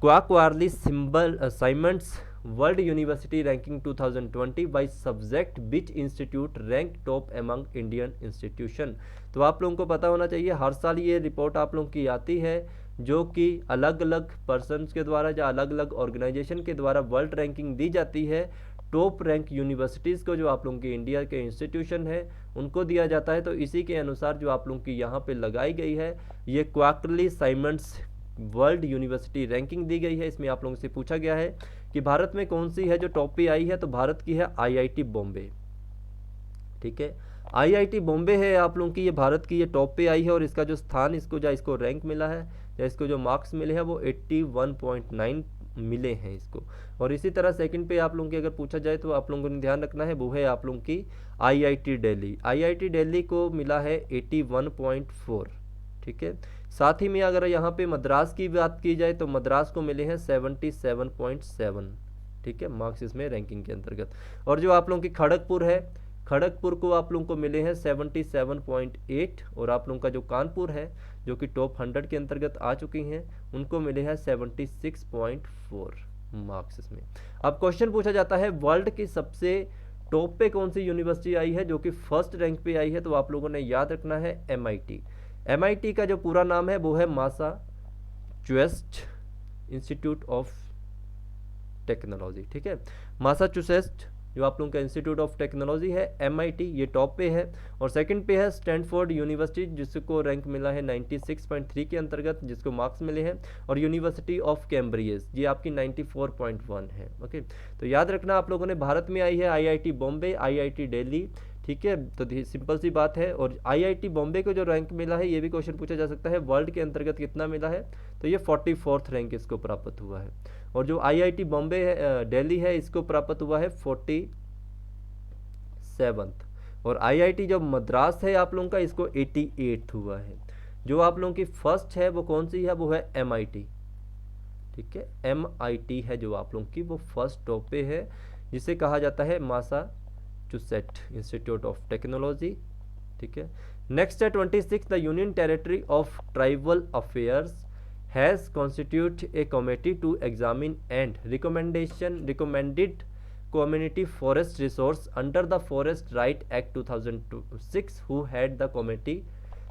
Quacquarelli Symonds world university ranking 2020 by subject which institute rank top among Indian institution. तो आप लोगों को पता होना चाहिए, हर साल ये रिपोर्ट आप लोगों की आती है जो कि अलग अलग पर्सन्स के द्वारा या अलग अलग ऑर्गेनाइजेशन के द्वारा वर्ल्ड रैंकिंग दी जाती है। टॉप रैंक यूनिवर्सिटीज़ को जो आप लोगों के इंडिया के इंस्टीट्यूशन है उनको दिया जाता है। तो इसी के अनुसार जो आप लोगों की यहाँ पे लगाई गई है, ये क्वाकली साइमंड्स वर्ल्ड यूनिवर्सिटी रैंकिंग दी गई है। इसमें आप लोगों से पूछा गया है कि भारत में कौन सी है जो टॉप पे आई है, तो भारत की है आईआईटी बॉम्बे, ठीक है। आईआईटी बॉम्बे है आप लोगों की, ये भारत की ये टॉप पे आई है, और इसका जो स्थान इसको रैंक मिला है या इसको जो मार्क्स मिले हैं वो 81.9 मिले हैं इसको। और इसी तरह सेकंड पे आप लोगों की अगर पूछा जाए तो आप लोगों ने ध्यान रखना है, वो है आप लोगों की आईआईटी दिल्ली। आईआईटी दिल्ली को मिला है 81.4, ठीक है। साथ ही में अगर यहाँ पे मद्रास की बात की जाए तो मद्रास को मिले हैं 77.7, ठीक है, मार्क्स इसमें रैंकिंग के अंतर्गत। और जो आप लोगों की खड़गपुर है, खड़गपुर को आप लोगों को मिले हैं 77.8, और आप लोगों का जो कानपुर है जो कि टॉप 100 के अंतर्गत आ चुकी हैं, उनको मिले हैं 76.4 मार्क्स इसमें। अब क्वेश्चन पूछा जाता है, वर्ल्ड की सबसे टॉप पे कौन सी यूनिवर्सिटी आई है जो कि फर्स्ट रैंक पे आई है, तो आप लोगों ने याद रखना है MIT। MIT का जो पूरा नाम है वो है मासाचुसेट्स इंस्टीट्यूट ऑफ टेक्नोलॉजी, ठीक है। मासाचुसेट्स जो आप लोगों का इंस्टीट्यूट ऑफ टेक्नोलॉजी है MIT, ये टॉप पे है। और सेकंड पे है स्टैनफोर्ड यूनिवर्सिटी जिसको रैंक मिला है 96.3 के अंतर्गत, जिसको मार्क्स मिले हैं। और यूनिवर्सिटी ऑफ कैम्ब्रिज ये आपकी 94.1 है, ओके। तो याद रखना आप लोगों ने, भारत में आई है आईआईटी बॉम्बे, आईआईटी दिल्ली, ठीक है। तो सिंपल सी बात है। और आईआईटी बॉम्बे को जो रैंक मिला है, ये भी क्वेश्चन पूछा जा सकता है, वर्ल्ड के अंतर्गत कितना मिला है, तो ये 44th रैंक इसको प्राप्त हुआ है। और जो आईआईटी बॉम्बे है दिल्ली है, इसको प्राप्त हुआ है 47th। और आईआईटी जो मद्रास है आप लोगों का, इसको 88th हुआ है। जो आप लोगों की फर्स्ट है वो कौन सी है, वो है MIT, ठीक है। MIT है जो आप लोगों की वो फर्स्ट टॉप पे है, जिसे कहा जाता है मासाचुसेट्स इंस्टीट्यूट ऑफ टेक्नोलॉजी, ठीक है। नेक्स्ट है 26, the union territory of tribal affairs has constituted a committee to examine and recommended community forest resource under the Forest Right Act 2006 who had the committee।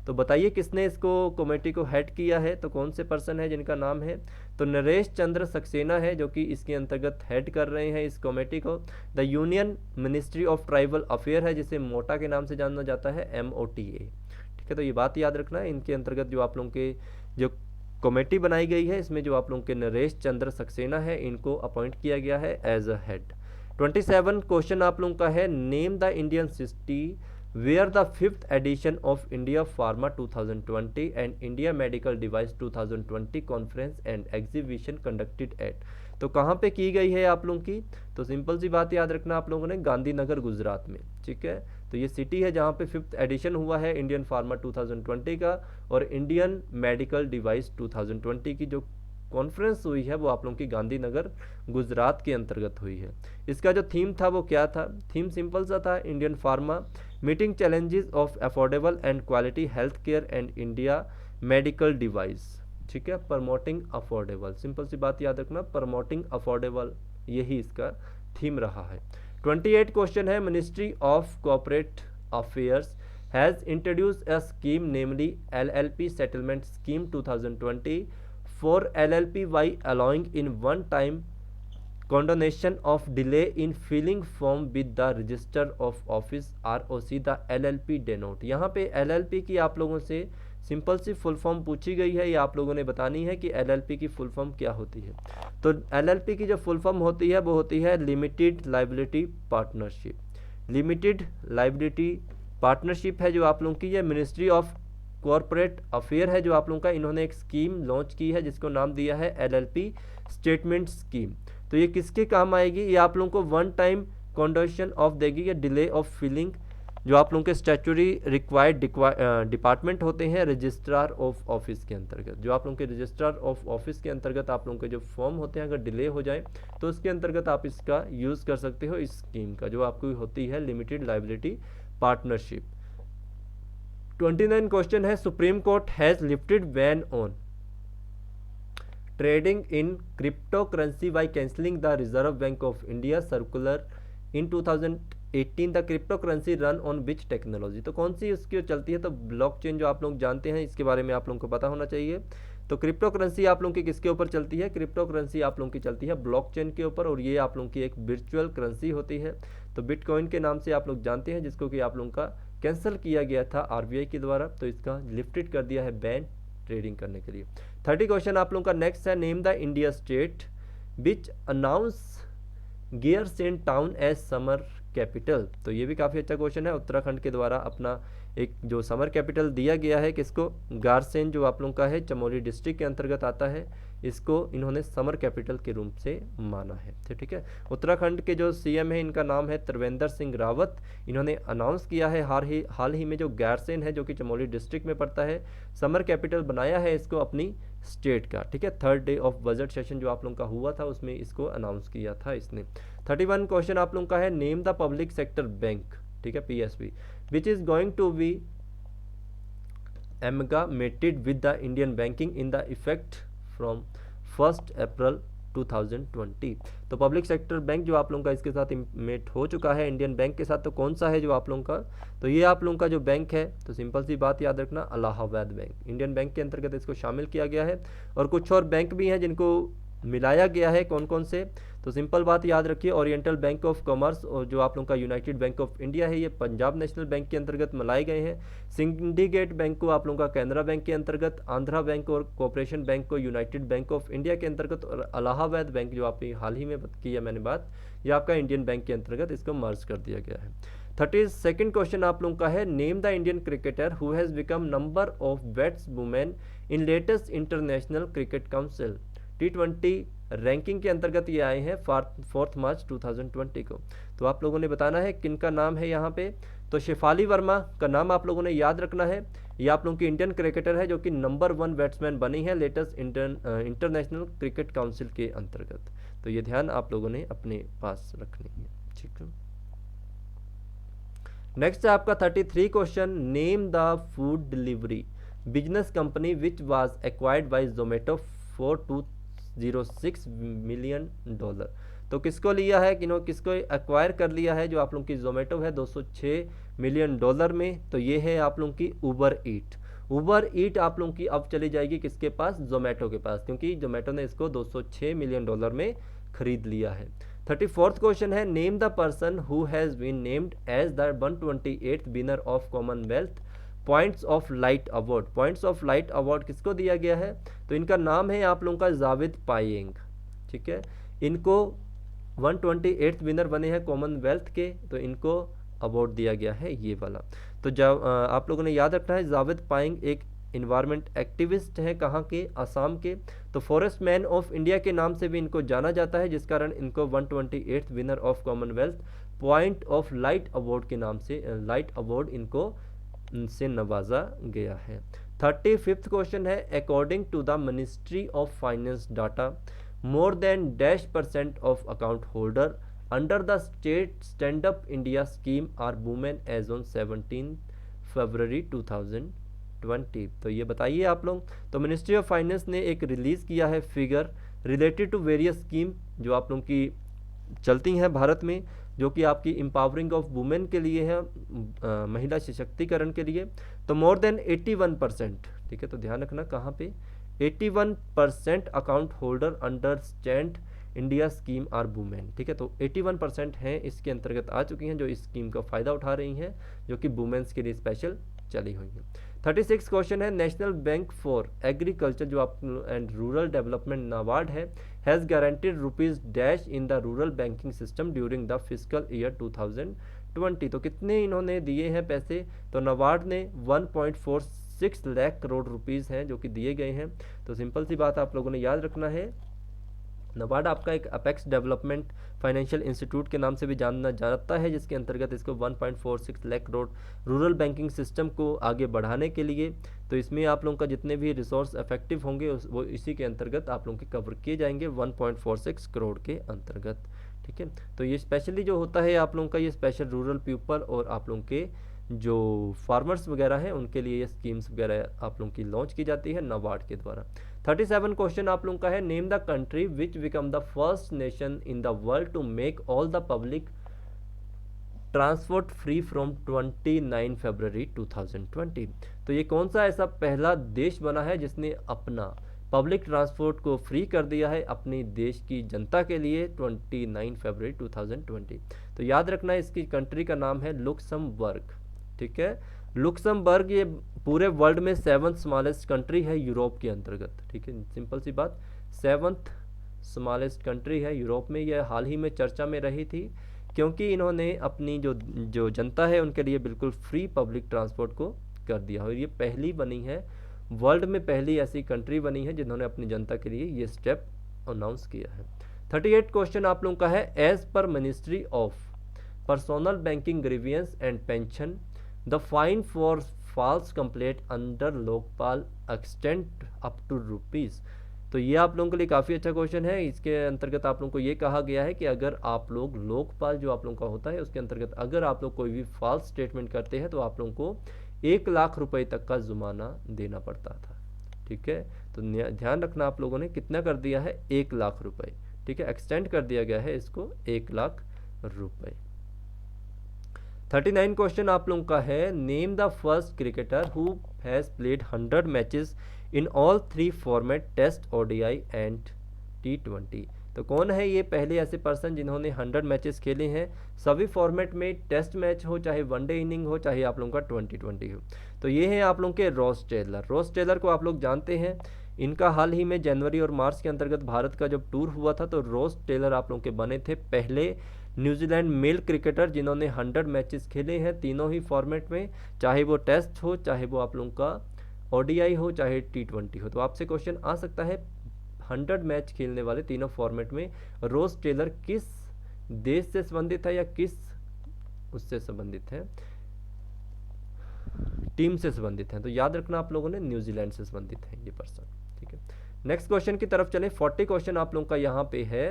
तो बताइए किसने इसको कमेटी को हेड किया है, तो कौन से पर्सन है जिनका नाम है, तो नरेश चंद्र सक्सेना है जो कि इसके अंतर्गत हेड कर रहे हैं इस कमेटी को। The union ministry of tribal affair है जिसे मोटा के नाम से जाना जाता है, MOTA। ठीक है, तो ये बात याद रखना है, इनके अंतर्गत जो आप लोगों के जो कमेटी बनाई गई है इसमें जो आप लोगों के नरेश चंद्र सक्सेना है इनको अपॉइंट किया गया है एज अ हेड। 27 क्वेश्चन आप लोगों का है, name the Indian city where the 5th edition of India pharma 2020 and India medical device 2020 conference and exhibition conducted at. तो कहाँ पे की गई है आप लोगों की, तो सिंपल सी बात याद रखना आप लोगों ने, गांधीनगर गुजरात में। ठीक है, तो ये सिटी है जहाँ पे 5th एडिशन हुआ है इंडियन फार्मा 2020 का, और इंडियन मेडिकल डिवाइस 2020 की जो कॉन्फ्रेंस हुई है वो आप लोगों की गांधीनगर गुजरात के अंतर्गत हुई है। इसका जो थीम था वो क्या था, थीम सिंपल सा था, Indian pharma meeting challenges of affordable and quality health care and India medical device. ठीक है, प्रमोटिंग अफोर्डेबल, सिंपल सी बात याद रखना, प्रमोटिंग अफोर्डेबल, यही इसका थीम रहा है। 28 क्वेश्चन है, ministry of corporate affairs has introduced a scheme namely LLP settlement scheme 2020 for LLP by allowing in one time condonation of delay in filling form with the register of office ROC the LLP denote। यहाँ पे LLP की आप लोगों से सिंपल सी फुल फॉर्म पूछी गई है, ये आप लोगों ने बतानी है कि LLP की फुल फॉर्म क्या होती है। तो LLP की जो फुल फॉर्म होती है वो होती है limited liability partnership. Limited liability partnership है जो आप लोगों की, ये मिनिस्ट्री ऑफ कॉर्पोरेट अफेयर है जो आप लोगों का, इन्होंने एक स्कीम लॉन्च की है जिसको नाम दिया है LLP स्टेटमेंट स्कीम। तो ये किसके काम आएगी, ये आप लोगों को वन टाइम कंडोनेशन ऑफ देगी या डिले ऑफ फिलिंग, जो आप लोगों के स्टैट्यूटरी रिक्वायर्ड डिपार्टमेंट होते हैं रजिस्ट्रार ऑफ ऑफिस के अंतर्गत, जो आप लोगों के रजिस्ट्रार ऑफ ऑफिस के अंतर्गत आप लोगों के जो फॉर्म होते हैं अगर डिले हो जाए तो उसके अंतर्गत आप इसका यूज़ कर सकते हो, इस स्कीम का जो आपको होती है लिमिटेड लाइबिलिटी पार्टनरशिप। 29 क्वेश्चन है, Supreme Court has lifted ban on trading in crypto currency by cancelling the Reserve Bank of India circular in 2018 the crypto currency run on which technology. तो कौन सी उसकी चलती है, तो ब्लॉकचेन, जो आप लोग जानते हैं इसके बारे में आप लोगों को पता होना चाहिए। तो क्रिप्टो करेंसी आप लोगों की किसके ऊपर चलती है, क्रिप्टो करेंसी आप लोगों की चलती है ब्लॉकचेन के ऊपर, और ये आप लोगों की एक वर्चुअल करेंसी होती है। तो बिटकॉइन के नाम से आप लोग जानते हैं, जिसको कि आप लोगों का कैंसिल किया गया था RBI के द्वारा, तो इसका लिफ्टेड कर दिया है बैन ट्रेडिंग करने के लिए। 30 क्वेश्चन आप लोगों का नेक्स्ट है, name the India state which announce Gairsain town as summer capital. तो ये भी काफ़ी अच्छा क्वेश्चन है, उत्तराखंड के द्वारा अपना एक जो समर कैपिटल दिया गया है किसको, गारसेन, जो आप लोगों का है चमोली डिस्ट्रिक्ट के अंतर्गत आता है, इसको इन्होंने समर कैपिटल के रूप से माना है। तो ठीक है, उत्तराखंड के जो CM है इनका नाम है त्रिवेंद्र सिंह रावत, इन्होंने अनाउंस किया है हाल ही में जो गारसेन है जो कि चमोली डिस्ट्रिक्ट में पड़ता है, समर कैपिटल बनाया है इसको अपनी स्टेट का। ठीक है, 3rd day of budget session जो आप लोगों का हुआ था उसमें इसको अनाउंस किया था इसने। 31 क्वेश्चन आप लोगों का है, name the public sector bank, ठीक है PSB, which is going to be amalgamated with the Indian banking in the effect from 1st April 2020। तो पब्लिक सेक्टर बैंक जो आप लोगों का इसके साथ इम्प्लीमेंट हो चुका है इंडियन बैंक के साथ, तो कौन सा है जो आप लोगों का, तो ये आप लोगों का जो बैंक है, तो सिंपल सी बात याद रखना, इलाहाबाद बैंक, इंडियन बैंक के अंतर्गत इसको शामिल किया गया है। और कुछ और बैंक भी हैं जिनको मिलाया गया है, कौन कौन से, तो सिंपल बात याद रखिए, ओरिएंटल बैंक ऑफ कॉमर्स और जो आप लोगों का यूनाइटेड बैंक ऑफ इंडिया है ये पंजाब नेशनल बैंक के अंतर्गत मिलाए गए हैं। सिंडिकेट बैंक को आप लोगों का कैनरा बैंक के अंतर्गत, आंध्रा बैंक और कॉर्पोरेशन बैंक को यूनाइटेड बैंक ऑफ इंडिया के अंतर्गत, और इलाहाबाद बैंक जो आपने हाल ही में की है मैंने बात, ये आपका इंडियन बैंक के अंतर्गत इसको मर्ज कर दिया गया है। 32nd क्वेश्चन आप लोगों का है, name the Indian cricketer who has become number of batsman in latest international cricket council T20 ranking के अंतर्गत ये आए हैं 4 मार्च 2020 को। तो आप लोगों ने बताना है किनका नाम है यहाँ पे, तो शेफाली वर्मा का नाम आप लोगों ने याद रखना है, ये आप लोगों की इंडियन क्रिकेटर है जो कि नंबर 1 बैट्समैन बनी है लेटेस्ट इंटरनेशनल क्रिकेट काउंसिल के अंतर्गत। तो ये ध्यान आप लोगों ने अपने पास रखनी है, ठीक है। नेक्स्ट है आपका 33 question, name the food delivery business company which was acquired by Zomato for $206 million. तो किसको लिया है, किसको एक्वायर कर लिया है, जो आप लोगों की जोमेटो है $206 मिलियन में, तो ये है आप लोगों की उबर ईट। उबर ईट आप लोगों की अब चली जाएगी किसके पास, जोमेटो के पास, क्योंकि जोमेटो ने इसको $206 मिलियन में खरीद लिया है। 34th क्वेश्चन है, name the person who has been named as the 128th winner of Commonwealth points of light award. Points of light award किसको दिया गया है, तो इनका नाम है आप लोगों का जावेद पायेंग, ठीक है। इनको 128th विनर बने हैं कॉमनवेल्थ के, तो इनको अवार्ड दिया गया है ये वाला। तो जब आप लोगों ने याद रखना है, जावेद पायेंग एक इन्वायरमेंट एक्टिविस्ट हैं, कहाँ के, असम के। तो फॉरेस्ट मैन ऑफ इंडिया के नाम से भी इनको जाना जाता है, जिस कारण इनको 128th winner of Commonwealth point of light award के नाम से लाइट अवार्ड इनको से नवाजा गया है। 35th क्वेश्चन है, according to the ministry of finance data more than -% of account holder under the state stand up India scheme are women as on 17 February 2020। तो ये बताइए आप लोग। तो मिनिस्ट्री ऑफ फाइनेंस ने एक रिलीज़ किया है figure related to various scheme जो आप लोगों की चलती हैं भारत में, जो कि आपकी एम्पावरिंग ऑफ वुमेन के लिए है, महिला सशक्तिकरण के लिए। तो मोर देन 81%, ठीक है, तो ध्यान रखना कहाँ पे, 81% account holder under stand India scheme are women, ठीक है। तो 81% हैं इसके अंतर्गत आ चुकी हैं जो इस स्कीम का फ़ायदा उठा रही हैं, जो कि वुमेन्स के लिए स्पेशल चली हुई हैं। 36 क्वेश्चन है, नेशनल बैंक फॉर एग्रीकल्चर जो आप एंड रूरल डेवलपमेंट नाबार्ड है has guaranteed rupees dash in the rural banking system during the physical year 2020। तो कितने इन्होंने दिए हैं पैसे, तो नाबार्ड ने 1.46 लाख करोड़ रुपीज़ हैं जो कि दिए गए हैं। तो सिंपल सी बात आप लोगों ने याद रखना है, नाबार्ड आपका एक अपेक्स डेवलपमेंट फाइनेंशियल इंस्टीट्यूट के नाम से भी जाना जाता है, जिसके अंतर्गत इसको 1.46 lakh crore rural banking system को आगे बढ़ाने के लिए, तो इसमें आप लोगों का जितने भी रिसोर्स इफेक्टिव होंगे वो इसी के अंतर्गत आप लोगों के कवर किए जाएंगे 1.46 करोड़ के अंतर्गत, ठीक है। तो ये स्पेशली जो होता है आप लोगों का, ये स्पेशल रूरल पीपल और आप लोगों के जो फार्मर्स वगैरह हैं उनके लिए ये स्कीम्स वगैरह आप लोगों की लॉन्च की जाती है नाबार्ड के द्वारा। 37 क्वेश्चन आप लोगों का है, name the country which become the first nation in the world to make all the public transport free from 29 February 2020। तो ये कौन सा ऐसा पहला देश बना है जिसने अपना पब्लिक ट्रांसपोर्ट को फ्री कर दिया है अपनी देश की जनता के लिए 29 फरवरी 2020। तो याद रखना है इसकी कंट्री का नाम है लुक्समबर्ग, ठीक है। लुक्समबर्ग ये पूरे वर्ल्ड में 7th स्मॉलेस्ट कंट्री है यूरोप के अंतर्गत, ठीक है, सिंपल सी बात, 7th स्मॉलेस्ट कंट्री है यूरोप में। यह हाल ही में चर्चा में रही थी क्योंकि इन्होंने अपनी जो जनता है उनके लिए बिल्कुल फ्री पब्लिक ट्रांसपोर्ट को कर दिया, और ये पहली बनी है वर्ल्ड में, पहली ऐसी कंट्री बनी है जिन्होंने अपनी जनता के लिए ये स्टेप अनाउंस किया है। 38 क्वेश्चन आप लोगों का है, as per ministry of personal banking grievance and pension the fine for false complaint under Lokpal extend up to rupees. तो ये आप लोगों के लिए काफ़ी अच्छा क्वेश्चन है। इसके अंतर्गत आप लोगों को ये कहा गया है कि अगर आप लोग लोकपाल जो आप लोगों का होता है उसके अंतर्गत अगर आप लोग कोई भी फॉल्स स्टेटमेंट करते हैं तो आप लोगों को 1 लाख रुपए तक का जुर्माना देना पड़ता था, ठीक है। तो ध्यान रखना आप लोगों ने कितना कर दिया है, 1 लाख रुपए, ठीक है, एक्सटेंड कर दिया गया है इसको 1 लाख रुपए। 39 क्वेश्चन आप लोगों का है, name the first cricketer who has played 100 matches in all 3 format test, ODI and T20। तो कौन है ये पहले ऐसे पर्सन जिन्होंने 100 मैचेस खेले हैं सभी फॉर्मेट में, टेस्ट मैच हो चाहे वनडे इनिंग हो चाहे आप लोगों का 2020 हो। तो ये हैं आप लोगों के रॉस टेलर। रॉस टेलर को आप लोग जानते हैं, इनका हाल ही में जनवरी और मार्च के अंतर्गत भारत का जब टूर हुआ था तो रॉस टेलर आप लोगों के बने थे पहले न्यूजीलैंड मेल क्रिकेटर जिन्होंने 100 मैचेस खेले हैं तीनों ही फॉर्मेट में, चाहे वो टेस्ट हो चाहे वो आप लोगों का ODI हो चाहे T20 हो। तो आपसे क्वेश्चन आ सकता है 100 मैच खेलने वाले तीनों फॉर्मेट में रॉस टेलर किस देश से संबंधित है या किस उससे संबंधित है, टीम से संबंधित है। तो याद रखना आप लोगों ने न्यूजीलैंड से संबंधित है ये पर्सन, ठीक है। नेक्स्ट क्वेश्चन की तरफ चलें। 40 क्वेश्चन आप लोगों का यहाँ पे है,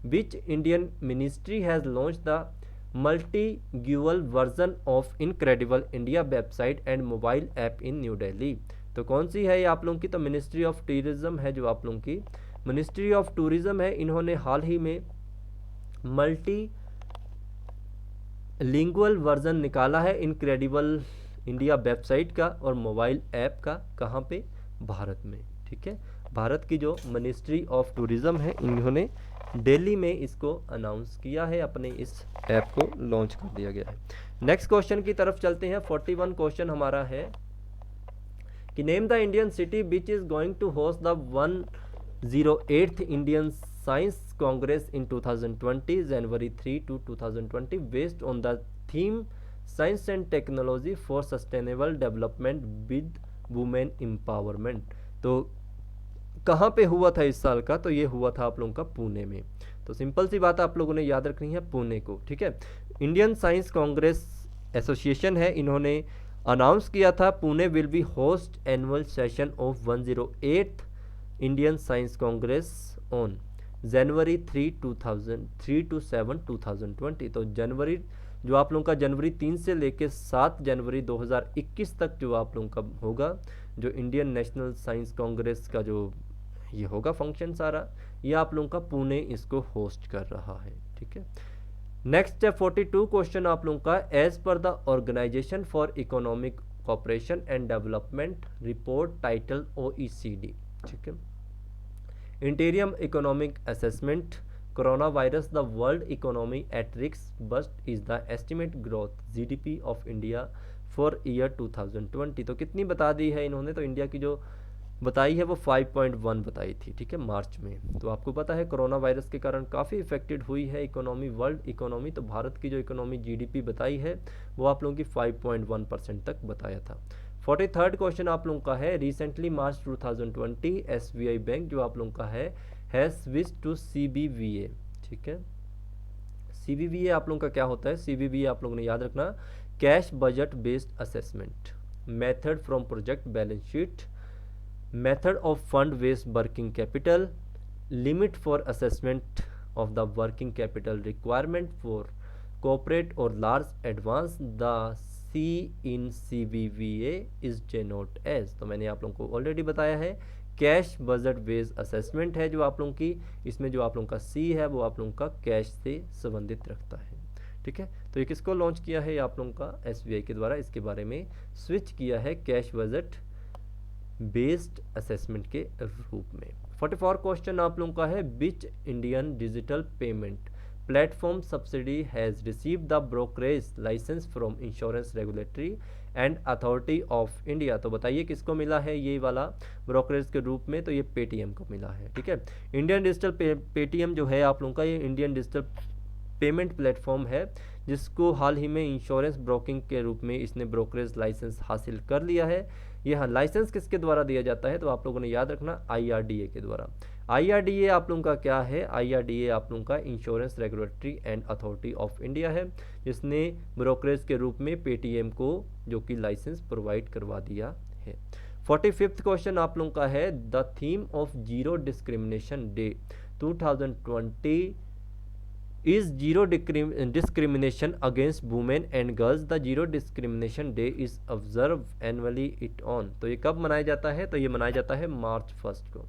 which Indian ministry has launch the multilingual version of Incredible India website and mobile app in New Delhi. तो कौन सी है ये आप लोगों की, तो मिनिस्ट्री ऑफ टूरिज्म है जो आप लोगों की मिनिस्ट्री ऑफ टूरिज्म है। इन्होंने हाल ही में मल्टी लिंगुअल वर्जन निकाला है इनक्रेडिबल इंडिया वेबसाइट का और मोबाइल ऐप का, कहाँ पे, भारत में। ठीक है, भारत की जो मिनिस्ट्री ऑफ टूरिज्म है इन्होंने दिल्ली में इसको अनाउंस किया है, अपने इस ऐप को लॉन्च कर दिया गया है। नेक्स्ट क्वेश्चन की तरफ चलते हैं। 41 क्वेश्चन हमारा है कि name the Indian city which is going to host the 108th Indian science congress in 2020 January 3 to 2020 based on the theme science and technology for sustainable development with women empowerment. तो कहाँ पे हुआ था इस साल का, तो ये हुआ था आप लोगों का पुणे में। तो सिंपल सी बात आप लोगों ने याद रखनी है पुणे को। ठीक है, इंडियन साइंस कांग्रेस एसोसिएशन है, इन्होंने अनाउंस किया था Pune will be host annual session of 108th Indian science Congress on January 3 to 7 2020। तो जनवरी जो आप लोगों का जनवरी 3 से लेकर 7 जनवरी 2021 तक जो आप लोगों का होगा, जो इंडियन नेशनल साइंस कांग्रेस का जो ये होगा फंक्शन सारा, ये आप लोगों का पुणे इसको होस्ट कर रहा है। ठीक है, नेक्स्ट है 42 क्वेश्चन आप लोगों का, as per the organisation for economic cooperation and development report title OECD। ठीक है, interim economic assessment corona virus the world economy at risk bust is the estimate growth GDP of India for year 2020। तो कितनी बता दी है इन्होंने, तो इंडिया की जो बताई है वो 5.1 बताई थी। ठीक है, मार्च में। तो आपको पता है कोरोना वायरस के कारण काफ़ी इफेक्टेड हुई है इकोनॉमी, वर्ल्ड इकोनॉमी। तो भारत की जो इकोनॉमी GDP बताई है वो आप लोगों की 5.1% तक बताया था। 43rd क्वेश्चन आप लोगों का है, रिसेंटली मार्च 2020 SBI बैंक जो आप लोगों का है हैज स्विच टू CBVA। ठीक है, CBVA आप लोगों का क्या होता है, CBVA आप लोगों ने याद रखना, cash budget based assessment method from project balance sheet, method of fund based working capital, limit for assessment of the working capital requirement for corporate और large advance, the C in CBVA is denote as. तो मैंने आप लोगों को ऑलरेडी बताया है, कैश बजट बेस्ड असेसमेंट है जो आप लोगों की, इसमें जो आप लोगों का C है वो आप लोगों का कैश से संबंधित रखता है। ठीक है, तो ये किसको लॉन्च किया है आप लोगों का SBI के द्वारा, इसके बारे में स्विच किया है कैश बजट बेस्ड असेसमेंट के रूप में। 44 क्वेश्चन आप लोगों का है, which Indian digital payment platform subsidy has receive the brokerage licence from insurance regulatory and authority of India. तो बताइए किसको मिला है ये वाला ब्रोकरेज के रूप में, तो ये पेटीएम को मिला है। ठीक है, इंडियन डिजिटल पेटीएम जो है आप लोगों का, ये इंडियन डिजिटल पेमेंट प्लेटफॉर्म है जिसको हाल ही में इंश्योरेंस ब्रोकिंग के रूप में इसने ब्रोकरेज लाइसेंस हासिल कर लिया है। यह लाइसेंस किसके द्वारा दिया जाता है, तो आप लोगों ने याद रखना IRDA के द्वारा। IRDA आप लोगों का क्या है, IRDA आप लोगों का insurance regulatory and authority of India है, जिसने ब्रोकरेज के रूप में पेटीएम को जो कि लाइसेंस प्रोवाइड करवा दिया है। 45th क्वेश्चन आप लोगों का है, the theme of zero discrimination day 2020 is zero discrimination against women and girls. The zero discrimination day is observed annually it on। तो ये कब मनाया जाता है, तो ये मनाया जाता है मार्च 1 को।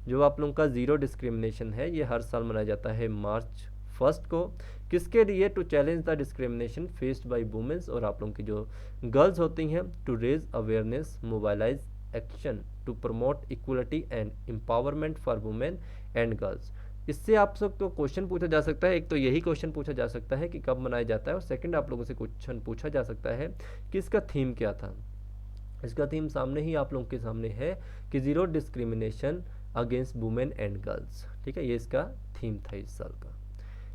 जो आप लोगों का जीरो डिस्क्रिमिनेशन है ये हर साल मनाया जाता है मार्च 1 को। किसके लिए, to challenge the discrimination faced by womens, और आप लोगों की जो गर्ल्स होती हैं, to raise awareness mobilise action to promote equality and empowerment for women and girls. इससे आप सबको क्वेश्चन पूछा जा सकता है, एक तो यही क्वेश्चन पूछा जा सकता है कि कब मनाया जाता है, और सेकंड आप लोगों से क्वेश्चन पूछा जा सकता है कि इसका थीम क्या था। इसका थीम सामने ही आप लोगों के सामने है कि zero discrimination against women and girls. ठीक है, ये इसका थीम था इस साल का।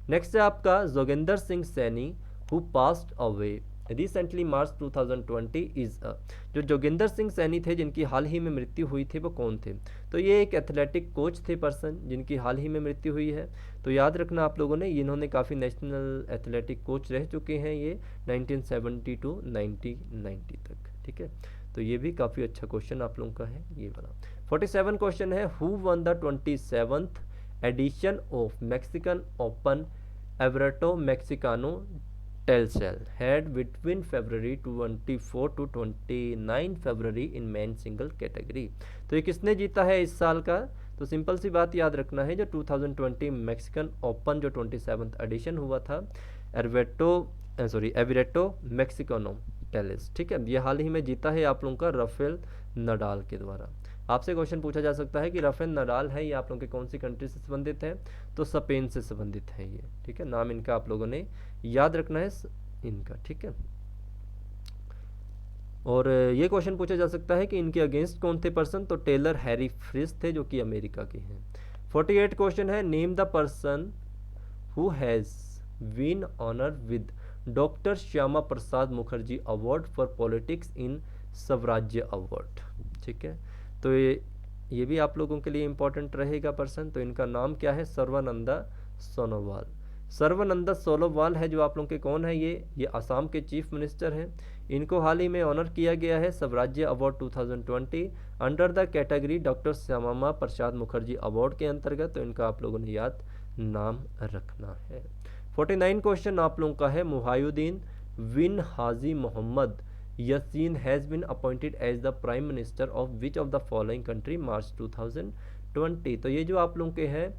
नेक्स्ट है आपका Joginder Singh Saini who passed away recently March 2020 is जो जोगिंदर सिंह सैनी थे जिनकी हाल ही में मृत्यु हुई थी वो कौन थे, तो ये एक एथलेटिक कोच थे पर्सन जिनकी हाल ही में मृत्यु हुई है। तो याद रखना आप लोगों ने, इन्होंने काफ़ी नेशनल एथलेटिक कोच रह चुके हैं ये 1970 to 1990 तक। ठीक है, तो ये भी काफ़ी अच्छा क्वेश्चन आप लोगों का है ये वाला। 47 क्वेश्चन है, who won the 27th edition of Mexican Open Abierto Mexicano Telcel held between February 24 to 29 February in man single category. तो ये किसने जीता है इस साल का, तो सिंपल सी बात याद रखना है, जो 2020 मैक्सिकन ओपन जो 27th एडिशन हुआ था एवरेटो मैक्सिकानो टेनिस, ठीक है। ये हाल ही में जीता है आप लोगों का राफेल नडाल के द्वारा। आपसे क्वेश्चन पूछा जा सकता है कि राफेल नडाल है ये आप लोगों के कौन सी कंट्री से संबंधित है, तो स्पेन से संबंधित है ये, ठीक है। नाम इनका आप लोगों ने याद रखना है इनका, ठीक है। और ये क्वेश्चन पूछा जा सकता है कि इनके अगेंस्ट कौन थे पर्सन, तो टेलर हैरी फ्रिस थे जो कि अमेरिका के हैं। 48 क्वेश्चन है, name the person who has been honour with doctor Shyama Prasad Mukherjee award for politics in Swarajya award, ठीक है। तो ये भी आप लोगों के लिए इंपॉर्टेंट रहेगा पर्सन। तो इनका नाम क्या है, सर्वानंदा सोनोवाल। सर्वानंदा सोनोवाल है जो आप लोगों के कौन है, ये असम के चीफ मिनिस्टर हैं। इनको हाल ही में ऑनर किया गया है स्वराज्य award 2020 under the category doctor Shyama Prasad Mukherjee award के अंतर्गत। तो इनका आप लोगों ने याद नाम रखना है। 49 क्वेश्चन आप लोगों का है, Muhyiddin bin Haji Muhammad Yassin has been appointed as the prime minister of which of the following country March 2020। तो ये जो आप लोगों के हैं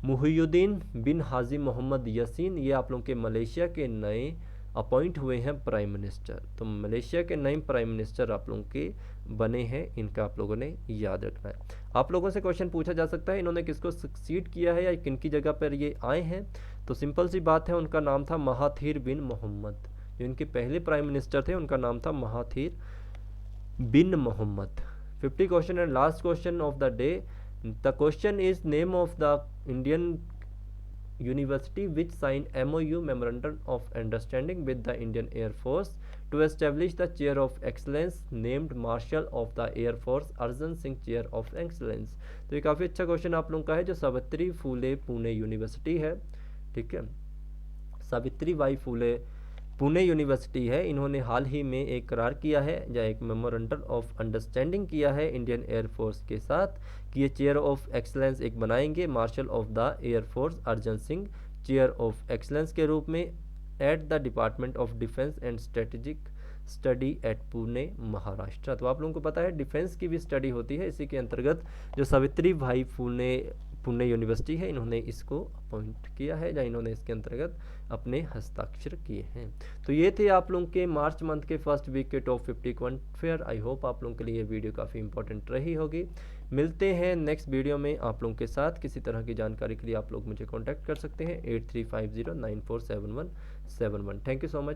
मुहियुद्दीन बिन हाजी मोहम्मद यासीन, ये आप लोगों के मलेशिया के नए अपॉइंट हुए हैं प्राइम मिनिस्टर। तो मलेशिया के नए प्राइम मिनिस्टर आप लोगों के बने हैं, इनका आप लोगों ने याद रखना है। आप लोगों से क्वेश्चन पूछा जा सकता है इन्होंने किसको सक्सीड किया है या किन की जगह पर ये आए हैं, तो सिंपल सी बात है, उनका नाम था महाथीर बिन मोहम्मद। जो इनके पहले प्राइम मिनिस्टर थे उनका नाम था Mahathir bin Mohamad. 50 question and last question of the day. The question is name of the Indian university which signed MOU memorandum of understanding with the Indian Air Force to establish the chair of excellence named Marshal of the Air Force Arjan Singh chair of excellence। तो ये काफ़ी अच्छा क्वेश्चन आप लोगों का है, जो सावित्री फूले पुणे यूनिवर्सिटी है, ठीक है, Savitri by Phule Pune university है। इन्होंने हाल ही में एक करार किया है या एक मेमोरेंडम ऑफ अंडरस्टैंडिंग किया है इंडियन एयरफोर्स के साथ कि ये चेयर ऑफ एक्सलेंस एक बनाएंगे marshal of the air force Arjan Singh chair of excellence के रूप में at the department of defence and strategic study at Pune Maharashtra. तो आप लोगों को पता है डिफेंस की भी स्टडी होती है, इसी के अंतर्गत जो सावित्री भाई फूले पुणे यूनिवर्सिटी है इन्होंने इसको अपॉइंट किया है या इन्होंने इसके अंतर्गत अपने हस्ताक्षर किए हैं। तो ये थे आप लोगों के मार्च मंथ के फर्स्ट वीक के top 50 current affair. I hope आप लोगों के लिए ये वीडियो काफ़ी इंपॉर्टेंट रही होगी। मिलते हैं नेक्स्ट वीडियो में आप लोगों के साथ। किसी तरह की जानकारी के लिए आप लोग मुझे कॉन्टैक्ट कर सकते हैं 8350947171। Thank you so much.